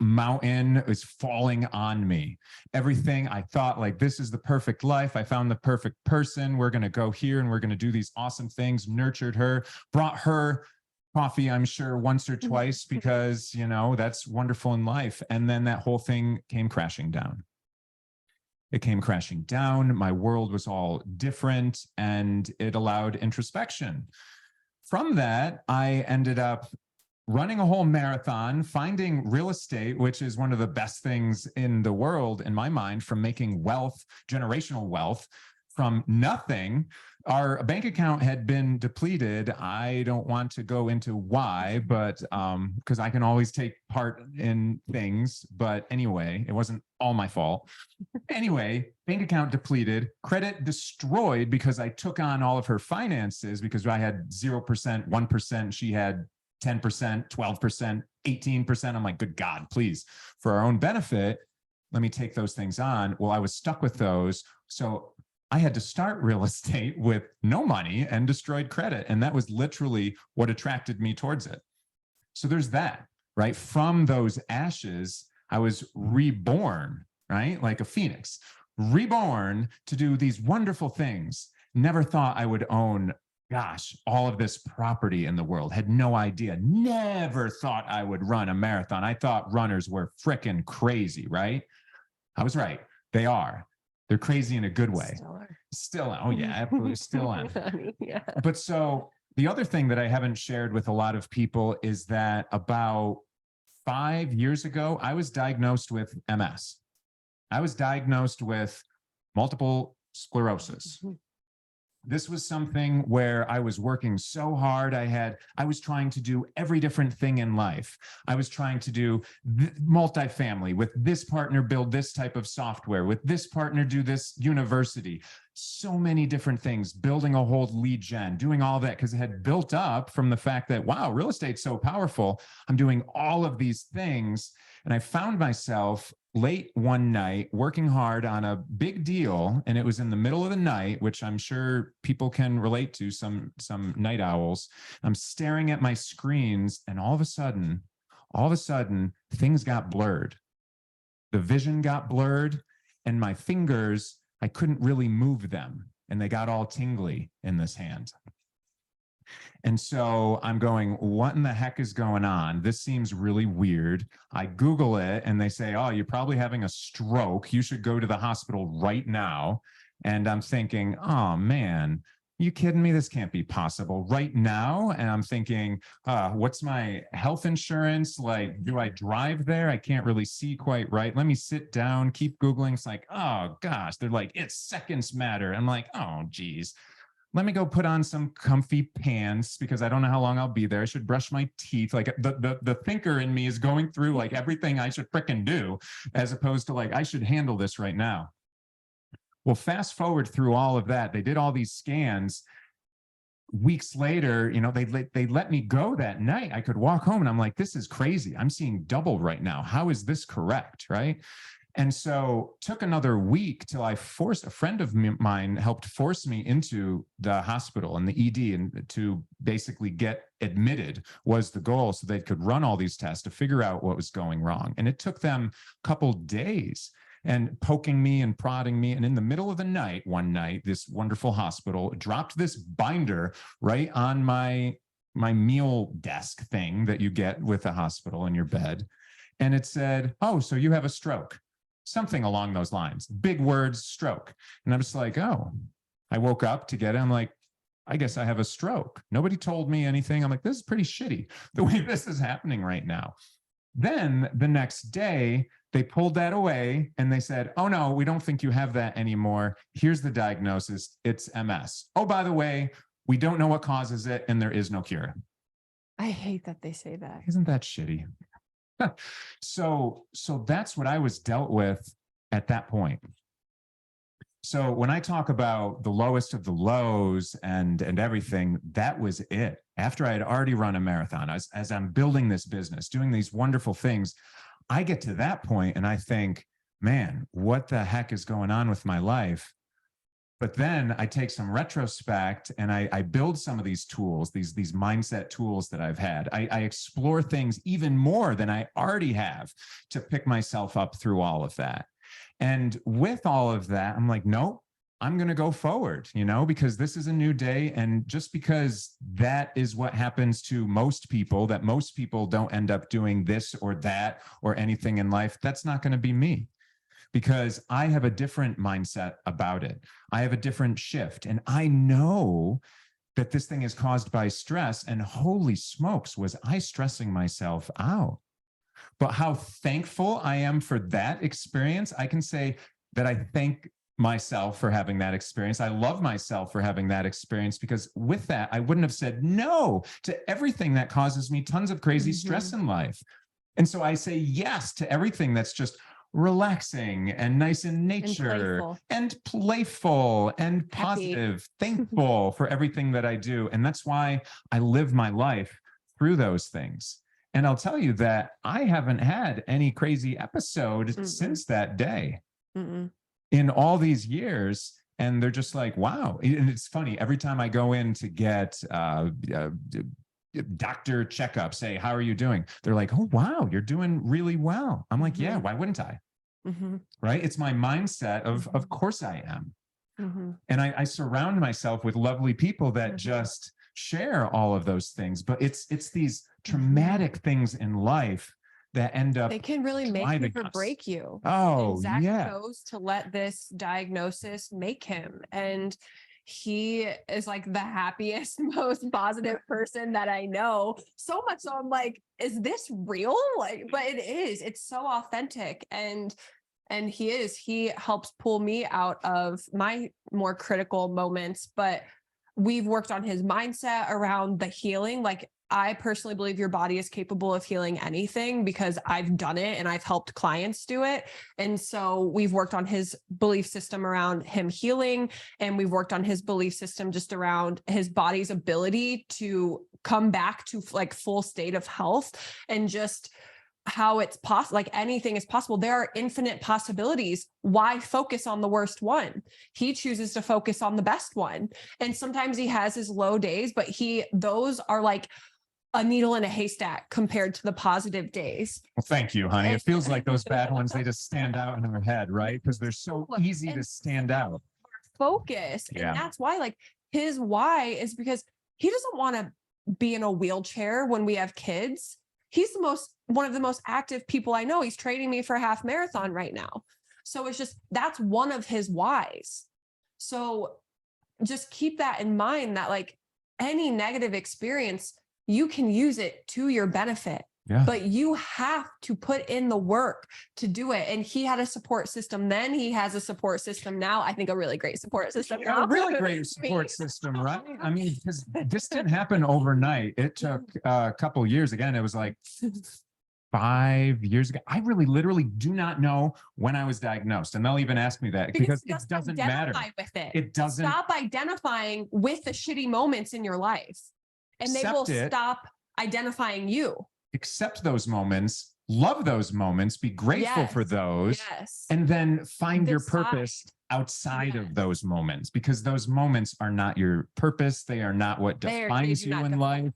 Speaker 1: mountain is falling on me. Everything I thought, like, this is the perfect life. I found the perfect person. We're going to go here and we're going to do these awesome things. Nurtured her, brought her coffee, I'm sure, once or twice, because, that's wonderful in life. And then that whole thing came crashing down. It came crashing down. My world was all different, and it allowed introspection. From that, I ended up running a whole marathon, finding real estate, which is one of the best things in the world, in my mind, from making wealth, generational wealth from nothing. Our bank account had been depleted. I don't want to go into why, but because I can always take part in things. But anyway, it wasn't all my fault. Anyway, bank account depleted, credit destroyed because I took on all of her finances because I had 0%, 1%. She had 10%, 12%, 18%. I'm like, good God, please, for our own benefit, let me take those things on. Well, I was stuck with those. So I had to start real estate with no money and destroyed credit. And that was literally what attracted me towards it. So there's that, right? From those ashes, I was reborn, right? Like a phoenix, reborn to do these wonderful things. Never thought I would own, gosh, all of this property in the world. Had no idea. Never thought I would run a marathon. I thought runners were freaking crazy, right? I was right. They are. They're crazy in a good way. Still, oh yeah, absolutely, still am.
Speaker 2: Yeah.
Speaker 1: But so the other thing that I haven't shared with a lot of people is that about 5 years ago, I was diagnosed with MS. I was diagnosed with multiple sclerosis. This was something where I was working so hard. I was trying to do every different thing in life. I was trying to do multifamily, with this partner, build this type of software, with this partner, do this university, so many different things, building a whole lead gen, doing all that because it had built up from the fact that, wow, real estate's so powerful. I'm doing all of these things. And I found myself late one night working hard on a big deal, and it was in the middle of the night, which I'm sure people can relate to, some night owls. I'm staring at my screens, and all of a sudden things got blurred. The vision got blurred, and my fingers, I couldn't really move them, and they got all tingly in this hand. And so I'm going, what in the heck is going on? This seems really weird. I Google it and they say, oh, you're probably having a stroke. You should go to the hospital right now. And I'm thinking, oh man, you kidding me? This can't be possible right now. And I'm thinking, what's my health insurance? Like, do I drive there? I can't really see quite right. Let me sit down, keep Googling. It's like, oh gosh, they're like, it's seconds matter. I'm like, oh geez. Let me go put on some comfy pants because I don't know how long I'll be there. I should brush my teeth. Like the thinker in me is going through like everything I should fricking do, as opposed to like, I should handle this right now. Well, fast forward through all of that. They did all these scans. Weeks later, you know, they let me go that night. I could walk home and I'm like, this is crazy. I'm seeing double right now. How is this correct? Right. And so took another week till I forced, a friend of mine helped force me into the hospital and the ED, and to basically get admitted was the goal, so they could run all these tests to figure out what was going wrong. And it took them a couple days and poking me and prodding me. And in the middle of the night, one night, this wonderful hospital dropped this binder right on my meal desk thing that you get with a hospital in your bed. And it said, oh, so you have a stroke. Something along those lines, big words, stroke. And I'm just like, oh, I woke up to get it. I'm like, I guess I have a stroke. Nobody told me anything. I'm like, this is pretty shitty the way this is happening right now. Then the next day, they pulled that away and they said, oh no, we don't think you have that anymore. Here's the diagnosis. It's MS. Oh, by the way, we don't know what causes it and there is no cure.
Speaker 2: I hate that they say that.
Speaker 1: Isn't that shitty? So that's what I was dealt with at that point. So when I talk about the lowest of the lows and everything, that was it. After I had already run a marathon, as I'm building this business, doing these wonderful things, I get to that point and I think, man, what the heck is going on with my life? But then I take some retrospect and I build some of these tools, these mindset tools that I've had. I explore things even more than I already have to pick myself up through all of that. And with all of that, I'm like, no, I'm going to go forward, you know, because this is a new day. And just because that is what happens to most people, that most people don't end up doing this or that or anything in life, that's not going to be me. Because I have a different mindset about it. I have a different shift. And I know that this thing is caused by stress. And holy smokes, was I stressing myself out? But how thankful I am for that experience. I can say that I thank myself for having that experience. I love myself for having that experience, because with that, I wouldn't have said no to everything that causes me tons of crazy stress in life. And so I say yes to everything that's just relaxing and nice in nature and playful and positive, thankful for everything that I do. And that's why I live my life through those things. And I'll tell you that I haven't had any crazy episode since that day in all these years. And they're just like, wow. And it's funny, every time I go in to get doctor checkup, say, how are you doing? They're like, oh, wow, you're doing really well. I'm like, yeah, why wouldn't I? Right? It's my mindset of course I am. And I surround myself with lovely people that just share all of those things. But it's these traumatic things in life that end up,
Speaker 2: they can really make you or break you.
Speaker 1: Oh,
Speaker 2: and Zach
Speaker 1: yeah.
Speaker 2: chose to let this diagnosis make him. And he is like the happiest, most positive person that I know. So much so I'm like, is this real? Like, but it is. It's so authentic. And he helps pull me out of my more critical moments. But we've worked on his mindset around the healing. Like, I personally believe your body is capable of healing anything, because I've done it and I've helped clients do it. And so we've worked on his belief system around him healing, and we've worked on his belief system just around his body's ability to come back to like full state of health, and just how it's possible, like anything is possible. There are infinite possibilities. Why focus on the worst one? He chooses to focus on the best one. And sometimes he has his low days, but those are like a needle in a haystack compared to the positive days.
Speaker 1: Well, thank you, honey. It feels like those bad ones, they just stand out in our head, right? Because they're so easy to stand out.
Speaker 2: Focus.
Speaker 1: Yeah.
Speaker 2: And that's why, like, his why is because he doesn't want to be in a wheelchair when we have kids. He's one of the most active people I know. He's training me for a half marathon right now. So it's just, that's one of his whys. So just keep that in mind, that like any negative experience, you can use it to your benefit, but you have to put in the work to do it. And he had a support system then. He has a support system now. I think a really great support system.
Speaker 1: A really great support system, right? I mean, because this didn't happen overnight. It took a couple years. Again, it was like 5 years ago. I really literally do not know when I was diagnosed. And they'll even ask me that, because it doesn't matter.
Speaker 2: With it.
Speaker 1: It doesn't.
Speaker 2: Stop identifying with the shitty moments in your life, and they will stop identifying you.
Speaker 1: Accept those moments, love those moments, be grateful for those, and then find your purpose outside of those moments, because those moments are not your purpose. They are not what defines you in life.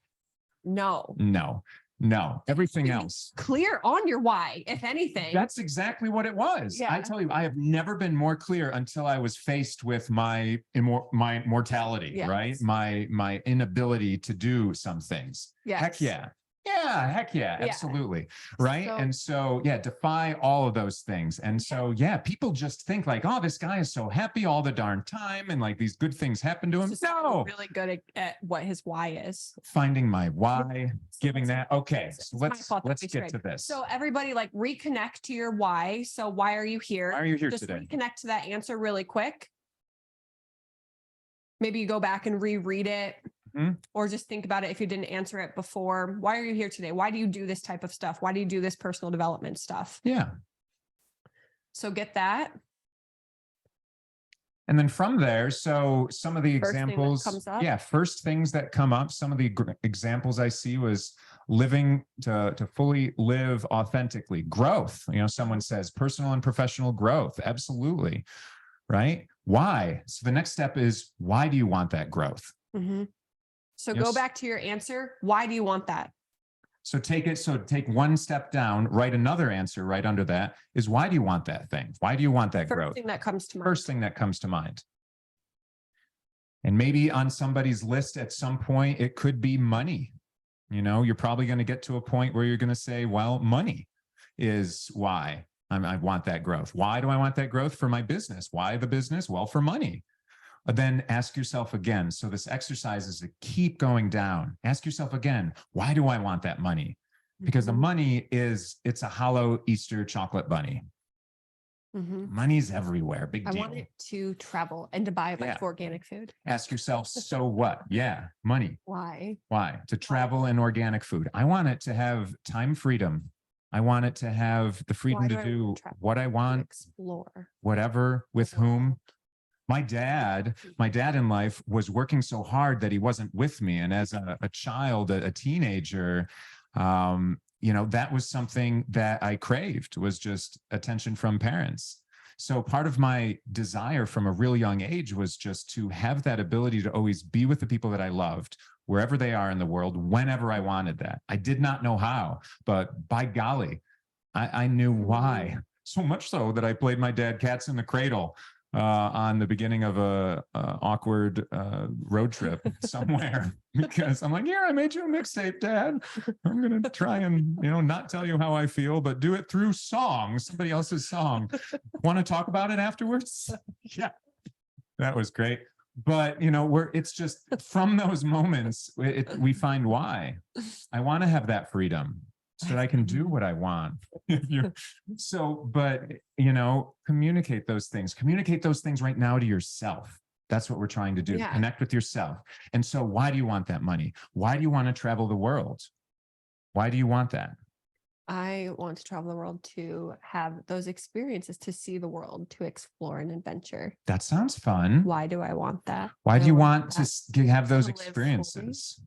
Speaker 1: No, everything else.
Speaker 2: Clear on your why, if anything.
Speaker 1: That's exactly what it was. I tell you, I have never been more clear until I was faced with my mortality, right? My inability to do some things. Heck yeah. Yeah, heck yeah, absolutely. Right. And so, defy all of those things. And so, people just think like, oh, this guy is so happy all the darn time, and like these good things happen to him. No,
Speaker 2: really good at what his why is.
Speaker 1: Finding my why, giving that. Okay, so let's get to this.
Speaker 2: So everybody, like, reconnect to your why. So why are you here?
Speaker 1: Why are you here
Speaker 2: just
Speaker 1: today?
Speaker 2: Reconnect to that answer really quick. Maybe you go back and reread it. Or just think about it if you didn't answer it before. Why are you here today? Why do you do this type of stuff? Why do you do this personal development stuff?
Speaker 1: Yeah.
Speaker 2: So get that.
Speaker 1: And then from there, so some of the examples, first things that come up, some of the examples I see was living to fully live authentically, growth. Someone says personal and professional growth. Absolutely. Right. Why? So the next step is, why do you want that growth?
Speaker 2: So go back to your answer. Why do you want that?
Speaker 1: So take one step down, write another answer right under that is, why do you want that thing? Why do you want that growth?
Speaker 2: First thing that comes to mind.
Speaker 1: First thing that comes to mind. And maybe on somebody's list at some point, it could be money. You're probably going to get to a point where you're going to say, well, money is why I want that growth. Why do I want that growth? For my business. Why the business? Well, for money. Then ask yourself again. So this exercise is to keep going down. Ask yourself again, why do I want that money? Because the
Speaker 2: Mhm.
Speaker 1: money it's a hollow Easter chocolate bunny.
Speaker 2: Mhm.
Speaker 1: Money's everywhere. Big
Speaker 2: I
Speaker 1: deal.
Speaker 2: want it to travel and to buy a bunch
Speaker 1: Yeah.
Speaker 2: of organic food.
Speaker 1: Ask yourself, so what? Yeah, money.
Speaker 2: Why?
Speaker 1: Why? To travel in organic food. I want it to have time freedom. I want it to have the freedom
Speaker 2: Why
Speaker 1: to
Speaker 2: do I wanna
Speaker 1: do
Speaker 2: travel?
Speaker 1: what I
Speaker 2: To
Speaker 1: want,
Speaker 2: explore.
Speaker 1: whatever, with
Speaker 2: the
Speaker 1: whom.
Speaker 2: world.
Speaker 1: My dad in life was working so hard that he wasn't with me. And as a child, a teenager, that was something that I craved, was just attention from parents. So part of my desire from a real young age was just to have that ability to always be with the people that I loved, wherever they are in the world, whenever I wanted that. I did not know how, but by golly, I knew why. So much so that I played my dad cats in the cradle on the beginning of a awkward road trip somewhere because I'm like, here, I made you a mixtape, Dad. I'm gonna try and not tell you how I feel, but do it through song, somebody else's song. Want to talk about it afterwards? Yeah, that was great. But it's just from those moments we find why. I want to have that freedom so that I can do what I want. But communicate those things. Communicate those things right now to yourself. That's what we're trying to do.
Speaker 2: Yeah.
Speaker 1: Connect with yourself. And so why do you want that money? Why do you want to travel the world? Why do you want that?
Speaker 2: I want to travel the world to have those experiences, to see the world, to explore and adventure.
Speaker 1: That sounds fun.
Speaker 2: Why do I want that?
Speaker 1: Why do
Speaker 2: I
Speaker 1: you want
Speaker 2: that
Speaker 1: to have those
Speaker 2: to live fully.
Speaker 1: experiences?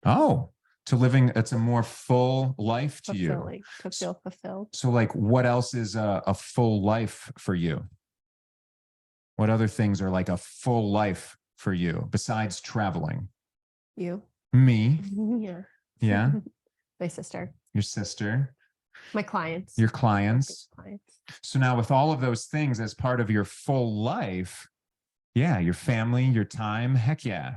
Speaker 1: Oh, it's a more full life to you.
Speaker 2: Fulfilling, to feel fulfilled.
Speaker 1: So like, what else is a full life for you? What other things are like a full life for you besides traveling?
Speaker 2: You.
Speaker 1: Me.
Speaker 2: Yeah.
Speaker 1: Yeah.
Speaker 2: My sister.
Speaker 1: Your sister.
Speaker 2: My clients.
Speaker 1: Your clients.
Speaker 2: Clients.
Speaker 1: So now with all of those things as part of your full life, yeah, your family, your time, heck yeah,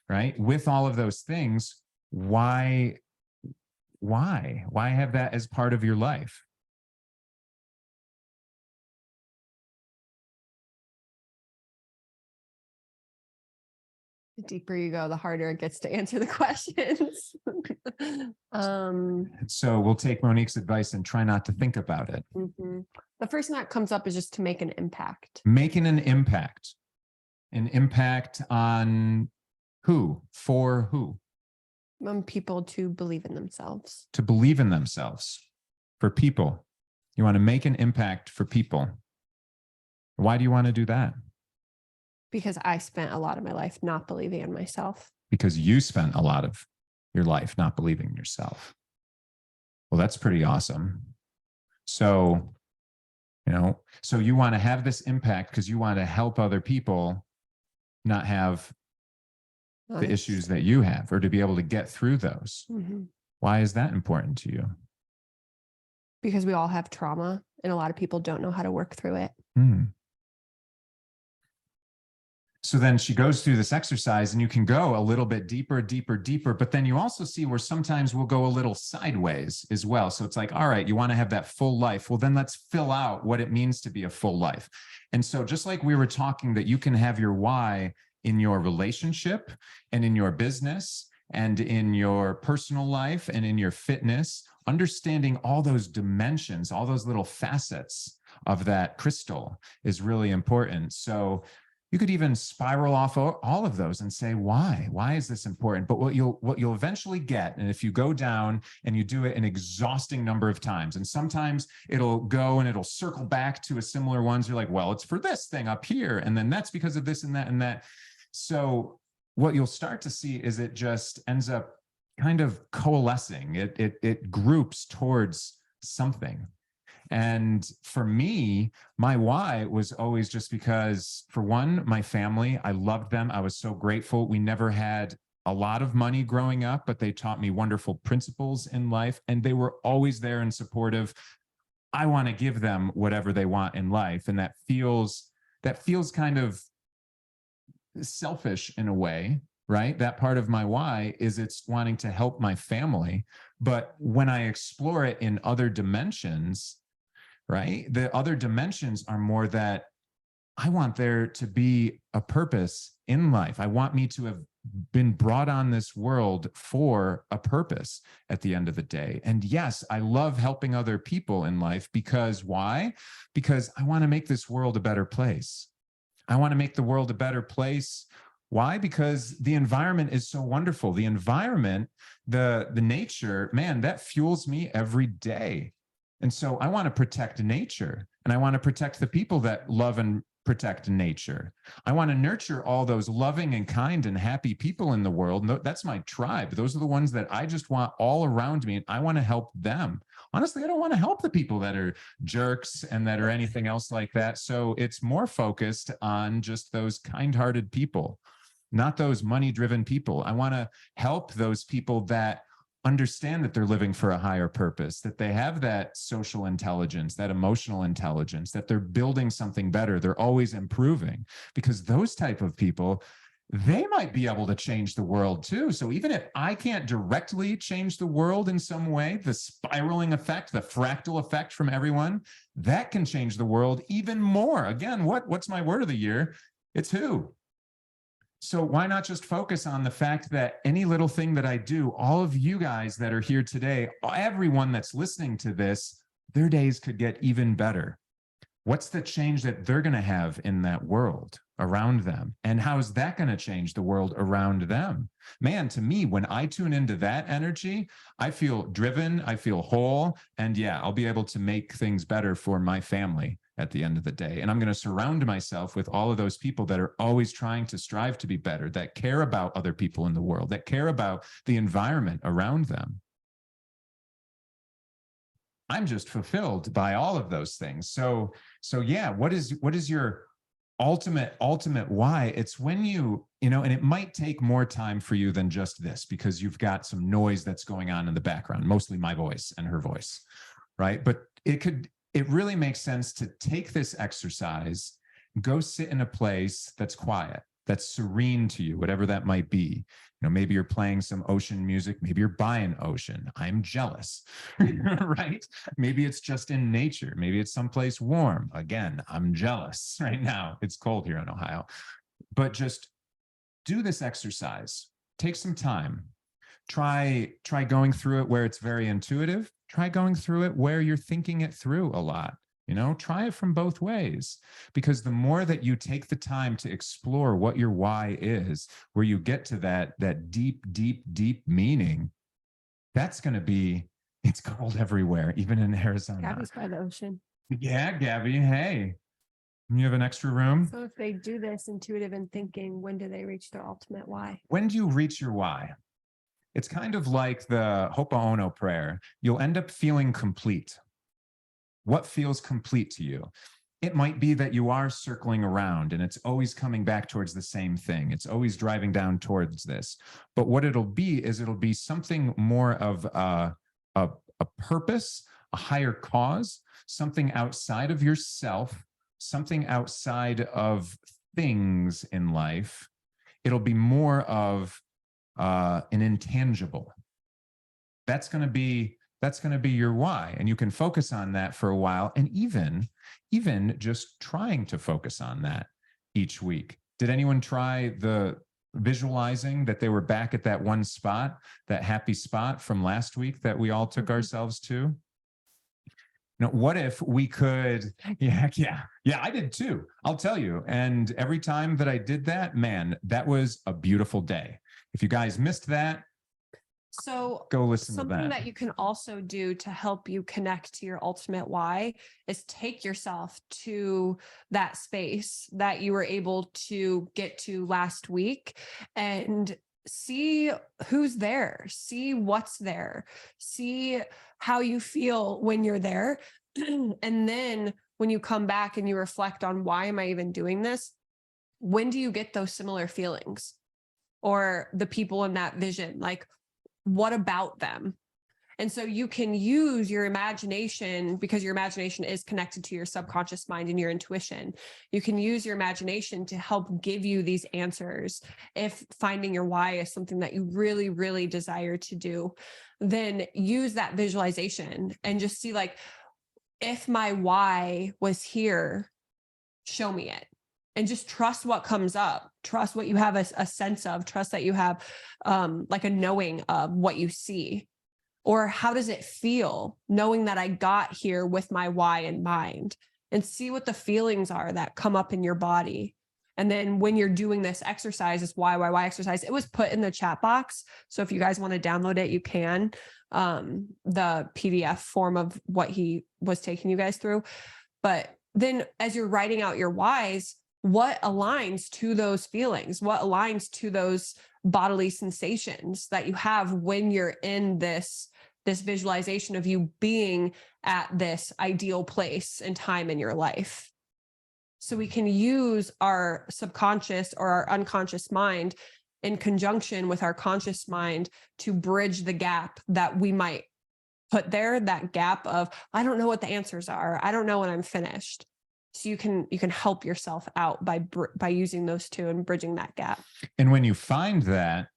Speaker 1: right? With all of those things, why have that as part of your life?
Speaker 2: The deeper you go, the harder it gets to answer the questions.
Speaker 1: So we'll take Monique's advice and try not to think about it.
Speaker 2: Mhm. The first thing that comes up is just to make an impact.
Speaker 1: Making an impact on who? For who?
Speaker 2: People to believe in themselves.
Speaker 1: To believe in themselves. For people. You want to make an impact for people. Why do you want to do that?
Speaker 2: Because I spent a lot of my life not believing in myself.
Speaker 1: Because you spent a lot of your life not believing in yourself. Well, that's pretty awesome. So, so you want to have this impact because you want to help other people not have the issues that you have, or to be able to get through those.
Speaker 2: Mm-hmm.
Speaker 1: Why is that important to you?
Speaker 2: Because we all have trauma and a lot of people don't know how to work through it.
Speaker 1: So then she goes through this exercise and you can go a little bit deeper, but then you also see where sometimes we'll go a little sideways as well. So it's like, all right, you want to have that full life. Well, then let's fill out what it means to be a full life. And so just like we were talking that you can have your why in your relationship and in your business and in your personal life and in your fitness, understanding all those dimensions, all those little facets of that crystal is really important. So you could even spiral off all of those and say, why is this important? But what you'll eventually get, and if you go down and you do it an exhausting number of times, and sometimes it'll go and it'll circle back to a similar ones. You're like, well, it's for this thing up here. And then that's because of this and that and that. So what you'll start to see is it just ends up kind of coalescing. It groups towards something. And for me, my why was always just because, for one, my family, I loved them. I was so grateful. We never had a lot of money growing up, but they taught me wonderful principles in life, and they were always there and supportive. I want to give them whatever they want in life. And that feels kind of selfish in a way, right? That part of my why is it's wanting to help my family. But when I explore it in other dimensions, right? The other dimensions are more that I want there to be a purpose in life. I want me to have been brought on this world for a purpose at the end of the day. And yes, I love helping other people in life because why? Because I want to make this world a better place. I want to make the world a better place. Why? Because the environment is so wonderful. The environment, the nature, man, that fuels me every day. And so I want to protect nature, and I want to protect the people that love and protect nature. I want to nurture all those loving and kind and happy people in the world. That's my tribe. Those are the ones that I just want all around me, and I want to help them. Honestly, I don't want to help the people that are jerks and that are anything else like that. So it's more focused on just those kind-hearted people, not those money-driven people. I want to help those people that understand that they're living for a higher purpose, that they have that social intelligence, that emotional intelligence, that they're building something better. They're always improving, because those type of people, they might be able to change the world too. So even if I can't directly change the world in some way, the spiraling effect, the fractal effect from everyone, that can change the world even more. Again, what's my word of the year? It's who. So why not just focus on the fact that any little thing that I do, all of you guys that are here today, everyone that's listening to this, their days could get even better. What's the change that they're going to have in that world around them? And how is that going to change the world around them? Man, to me, when I tune into that energy, I feel driven, I feel whole, and yeah, I'll be able to make things better for my family at the end of the day. And I'm going to surround myself with all of those people that are always trying to strive to be better, that care about other people in the world, that care about the environment around them. I'm just fulfilled by all of those things. So yeah, what is your ultimate why? It's when you know, and it might take more time for you than just this, because you've got some noise that's going on in the background, mostly my voice and her voice, right? But it really makes sense to take this exercise, go sit in a place that's quiet, that's serene to you, whatever that might be. You know, maybe you're playing some ocean music, maybe you're by an ocean. I'm jealous, right? Maybe it's just in nature. Maybe it's someplace warm. Again, I'm jealous right now. It's cold here in Ohio. But just do this exercise. Take some time. Try going through it where it's very intuitive. Try going through it where you're thinking it through a lot. You know, try it from both ways, because the more that you take the time to explore what your why is, where you get to that deep, deep, deep meaning, that's going to be, it's cold everywhere, even in Arizona.
Speaker 2: Gabby's by the ocean.
Speaker 1: Yeah, Gabby. Hey, you have an extra room.
Speaker 2: So if they do this intuitive and thinking, when do they reach their ultimate why?
Speaker 1: When do you reach your why? It's kind of like the Ho'oponopono prayer. You'll end up feeling complete. What feels complete to you? It might be that you are circling around and it's always coming back towards the same thing. It's always driving down towards this. But what it'll be is it'll be something more of a purpose, a higher cause, something outside of yourself, something outside of things in life. It'll be more of an intangible. That's going to be your why. And you can focus on that for a while, and even just trying to focus on that each week. Did anyone try the visualizing that they were back at that one spot, that happy spot from last week that we all took ourselves to? Now, what if we could, yeah, I did too. I'll tell you. And every time that I did that, man, that was a beautiful day. If you guys missed that,
Speaker 2: so
Speaker 1: go listen to
Speaker 2: something
Speaker 1: that.
Speaker 2: that you can also do to help you connect to your ultimate why is take yourself to that space that you were able to get to last week and see who's there, see what's there, see how you feel when you're there. And then when you come back and you reflect on, why am I even doing this? When do you get those similar feelings? Or the people in that vision, like, what about them? And so you can use your imagination, because your imagination is connected to your subconscious mind and your intuition. You can use your imagination to help give you these answers. If finding your why is something that you really, really desire to do, then use that visualization and just see, like, if my why was here, show me it. and just trust what comes up. Trust what you have a sense of, trust that you have like a knowing of what you see. Or how does it feel knowing that I got here with my why in mind, and see what the feelings are that come up in your body. And then when you're doing this exercise, this why exercise, it was put in the chat box. So if you guys want to download it, you can, the PDF form of what he was taking you guys through. But then as you're writing out your whys, what aligns to those feelings? What aligns to those bodily sensations that you have when you're in this visualization of you being at this ideal place and time in your life? So we can use our subconscious or our unconscious mind in conjunction with our conscious mind to bridge the gap that we might put there, that gap of, I don't know what the answers are. I don't know when I'm finished. So you can help yourself out by using those two and bridging that gap.
Speaker 1: And when you find that,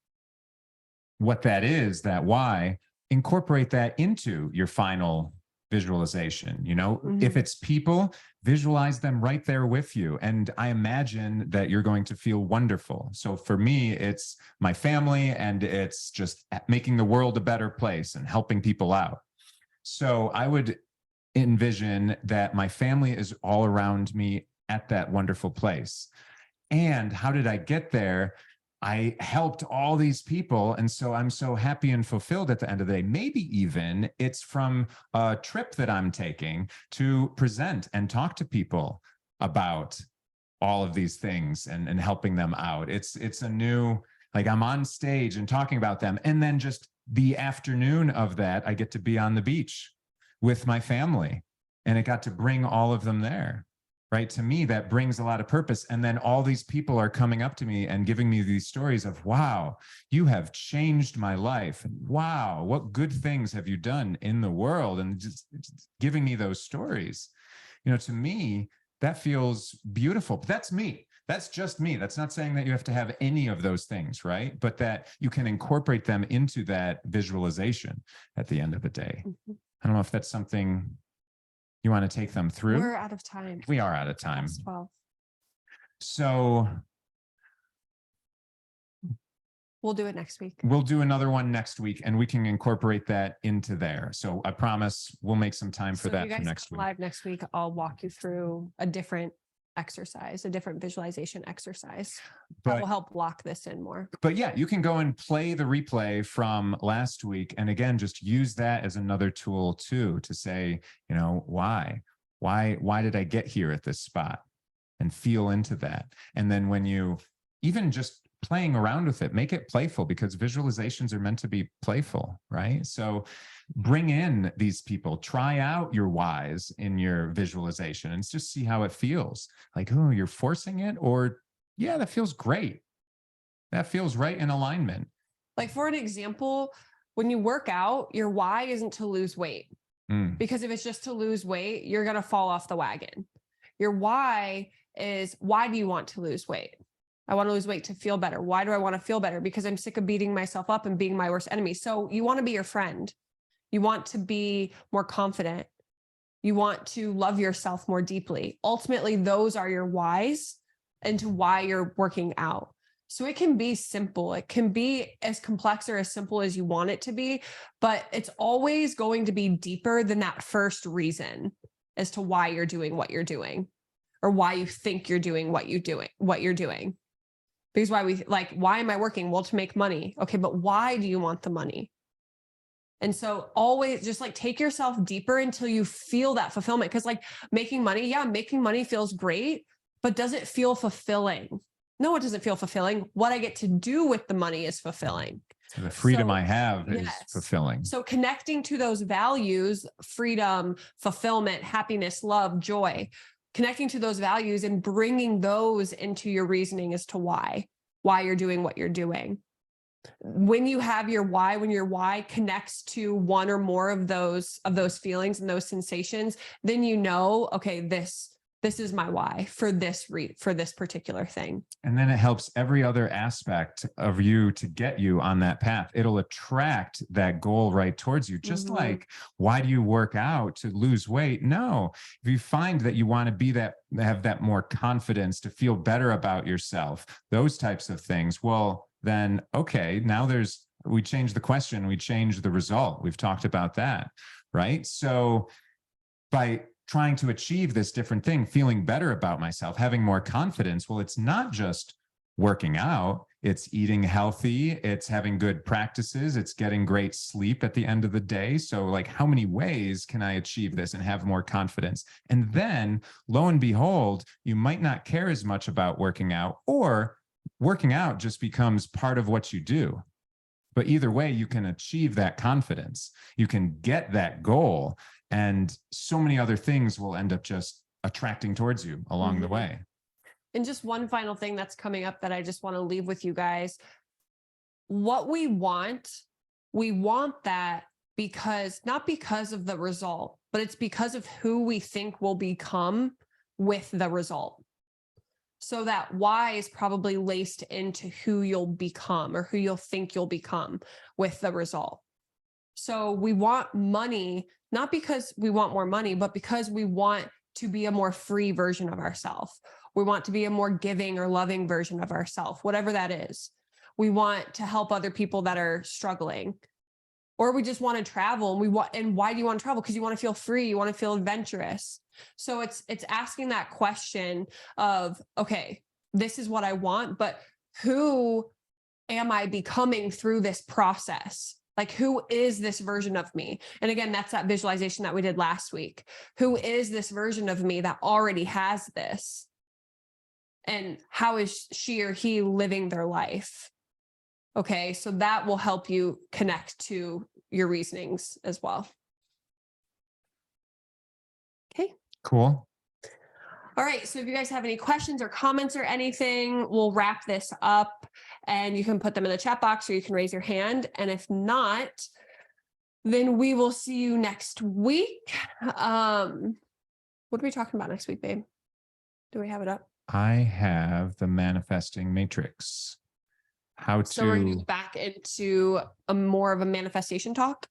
Speaker 1: what that is, that why, incorporate that into your final visualization. If it's people, visualize them right there with you. And I imagine that you're going to feel wonderful. So for me, it's my family, and it's just making the world a better place and helping people out. So I would envision that my family is all around me at that wonderful place. And how did I get there? I helped all these people. And so I'm so happy and fulfilled at the end of the day. Maybe even it's from a trip that I'm taking to present and talk to people about all of these things and helping them out. It's a new, like, I'm on stage and talking about them. And then just the afternoon of that, I get to be on the beach with my family, and it got to bring all of them there. Right? To me, that brings a lot of purpose. And then all these people are coming up to me and giving me these stories of, wow, you have changed my life. And wow, what good things have you done in the world? And just giving me those stories. To me, that feels beautiful. But that's me. That's just me. That's not saying that you have to have any of those things, right? But that you can incorporate them into that visualization at the end of the day.
Speaker 2: Mm-hmm.
Speaker 1: I don't know if that's something you want to take them through.
Speaker 2: We're out of time.
Speaker 1: We are out of time.
Speaker 2: That's 12.
Speaker 1: So
Speaker 2: we'll do it next week.
Speaker 1: We'll do another one next week, and we can incorporate that into there. So I promise we'll make some time for that for next week.
Speaker 2: Live next week, I'll walk you through a different exercise, a different visualization exercise that will help lock this in more.
Speaker 1: But yeah, you can go and play the replay from last week. And again, just use that as another tool too, to say, why did I get here at this spot, and feel into that. And then when you even just playing around with it, make it playful, because visualizations are meant to be playful, right? So bring in these people, try out your whys in your visualization and just see how it feels. Like, oh, you're forcing it, or yeah, that feels great. That feels right in alignment.
Speaker 2: Like, for an example, when you work out, your why isn't to lose weight. Because if it's just to lose weight, you're going to fall off the wagon. Your why is, why do you want to lose weight? I want to lose weight to feel better. Why do I want to feel better? Because I'm sick of beating myself up and being my worst enemy. So you want to be your friend. You want to be more confident. You want to love yourself more deeply. Ultimately, those are your whys into why you're working out. So it can be simple. It can be as complex or as simple as you want it to be, but it's always going to be deeper than that first reason as to why you're doing what you're doing, or why you think you're doing what you're doing. Because why am I working? Well, to make money. Okay, but why do you want the money? And so always just take yourself deeper until you feel that fulfillment. Because making money feels great, but does it feel fulfilling? No, it doesn't feel fulfilling. What I get to do with the money is fulfilling.
Speaker 1: So the freedom I have is fulfilling.
Speaker 2: So connecting to those values, freedom, fulfillment, happiness, love, joy, connecting to those values and bringing those into your reasoning as to why you're doing what you're doing. When you have your why, when your why connects to one or more of those feelings and those sensations, then okay, this this is my why for this particular thing.
Speaker 1: And then it helps every other aspect of you to get you on that path. It'll attract that goal right towards you. Just
Speaker 2: Mhm.
Speaker 1: like, why do you work out to lose weight? No, if you find that you want to be that, have that more confidence, to feel better about yourself, those types of things, well, then, okay, now we change the question, we change the result. We've talked about that, right? So by trying to achieve this different thing, feeling better about myself, having more confidence, well, it's not just working out, it's eating healthy, it's having good practices, it's getting great sleep at the end of the day. So like, how many ways can I achieve this and have more confidence? And then lo and behold, you might not care as much about working out, or working out just becomes part of what you do. But either way, you can achieve that confidence, you can get that goal, and so many other things will end up just attracting towards you along the way.
Speaker 2: And just one final thing that's coming up that I just want to leave with you guys. What we want that because, not because of the result, but it's because of who we think will become with the result. So that why is probably laced into who you'll become or who you'll think you'll become with the result. So we want money, not because we want more money, but because we want to be a more free version of ourselves. We want to be a more giving or loving version of ourselves, whatever that is. We want to help other people that are struggling, or we just want to travel. And why do you want to travel? Because you want to feel free. You want to feel adventurous. So it's asking that question of, okay, this is what I want, but who am I becoming through this process? Like, who is this version of me? And again, that's that visualization that we did last week. Who is this version of me that already has this? And how is she or he living their life? Okay, so that will help you connect to your reasonings as well. Okay.
Speaker 1: Cool.
Speaker 2: All right. So if you guys have any questions or comments or anything, we'll wrap this up and you can put them in the chat box or you can raise your hand. And if not, then we will see you next week. What are we talking about next week, babe? Do we have it up?
Speaker 1: I have the manifesting matrix.
Speaker 2: So we're going back into a more of a manifestation talk.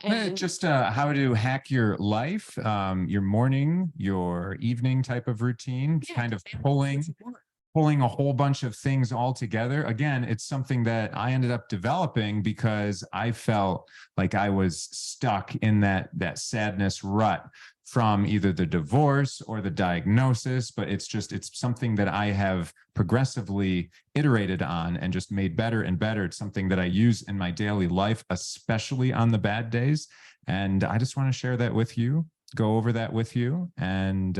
Speaker 2: And
Speaker 1: just how to hack your life, your morning, your evening type of routine, kind of pulling a whole bunch of things all together. Again, it's something that I ended up developing because I felt like I was stuck in that sadness rut from either the divorce or the diagnosis, but it's something that I have progressively iterated on and just made better and better. It's something that I use in my daily life, especially on the bad days. And I just want to share that with you, go over that with you, and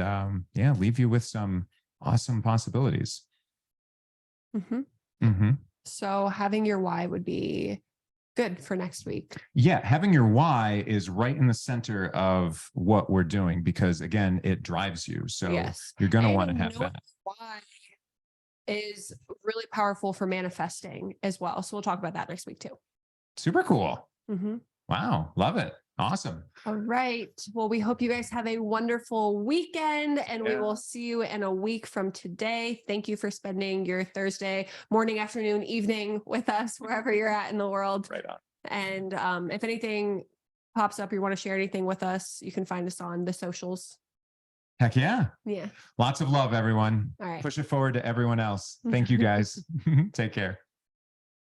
Speaker 1: leave you with some awesome possibilities.
Speaker 2: So having your why would be good for next week.
Speaker 1: Yeah, having your why is right in the center of what we're doing because, again, it drives you. So yes, you're going to want to have that.
Speaker 2: Why is really powerful for manifesting as well. So we'll talk about that next week too.
Speaker 1: Super cool. Wow, love it. Awesome.
Speaker 2: All right. Well, we hope you guys have a wonderful weekend and we will see you in a week from today. Thank you for spending your Thursday morning, afternoon, evening with us, wherever you're at in the world.
Speaker 1: Right on.
Speaker 2: And if anything pops up, you want to share anything with us, you can find us on the socials.
Speaker 1: Heck yeah.
Speaker 2: Yeah.
Speaker 1: Lots of love, everyone.
Speaker 2: All right.
Speaker 1: Push it forward to everyone else. Thank you guys. Take care.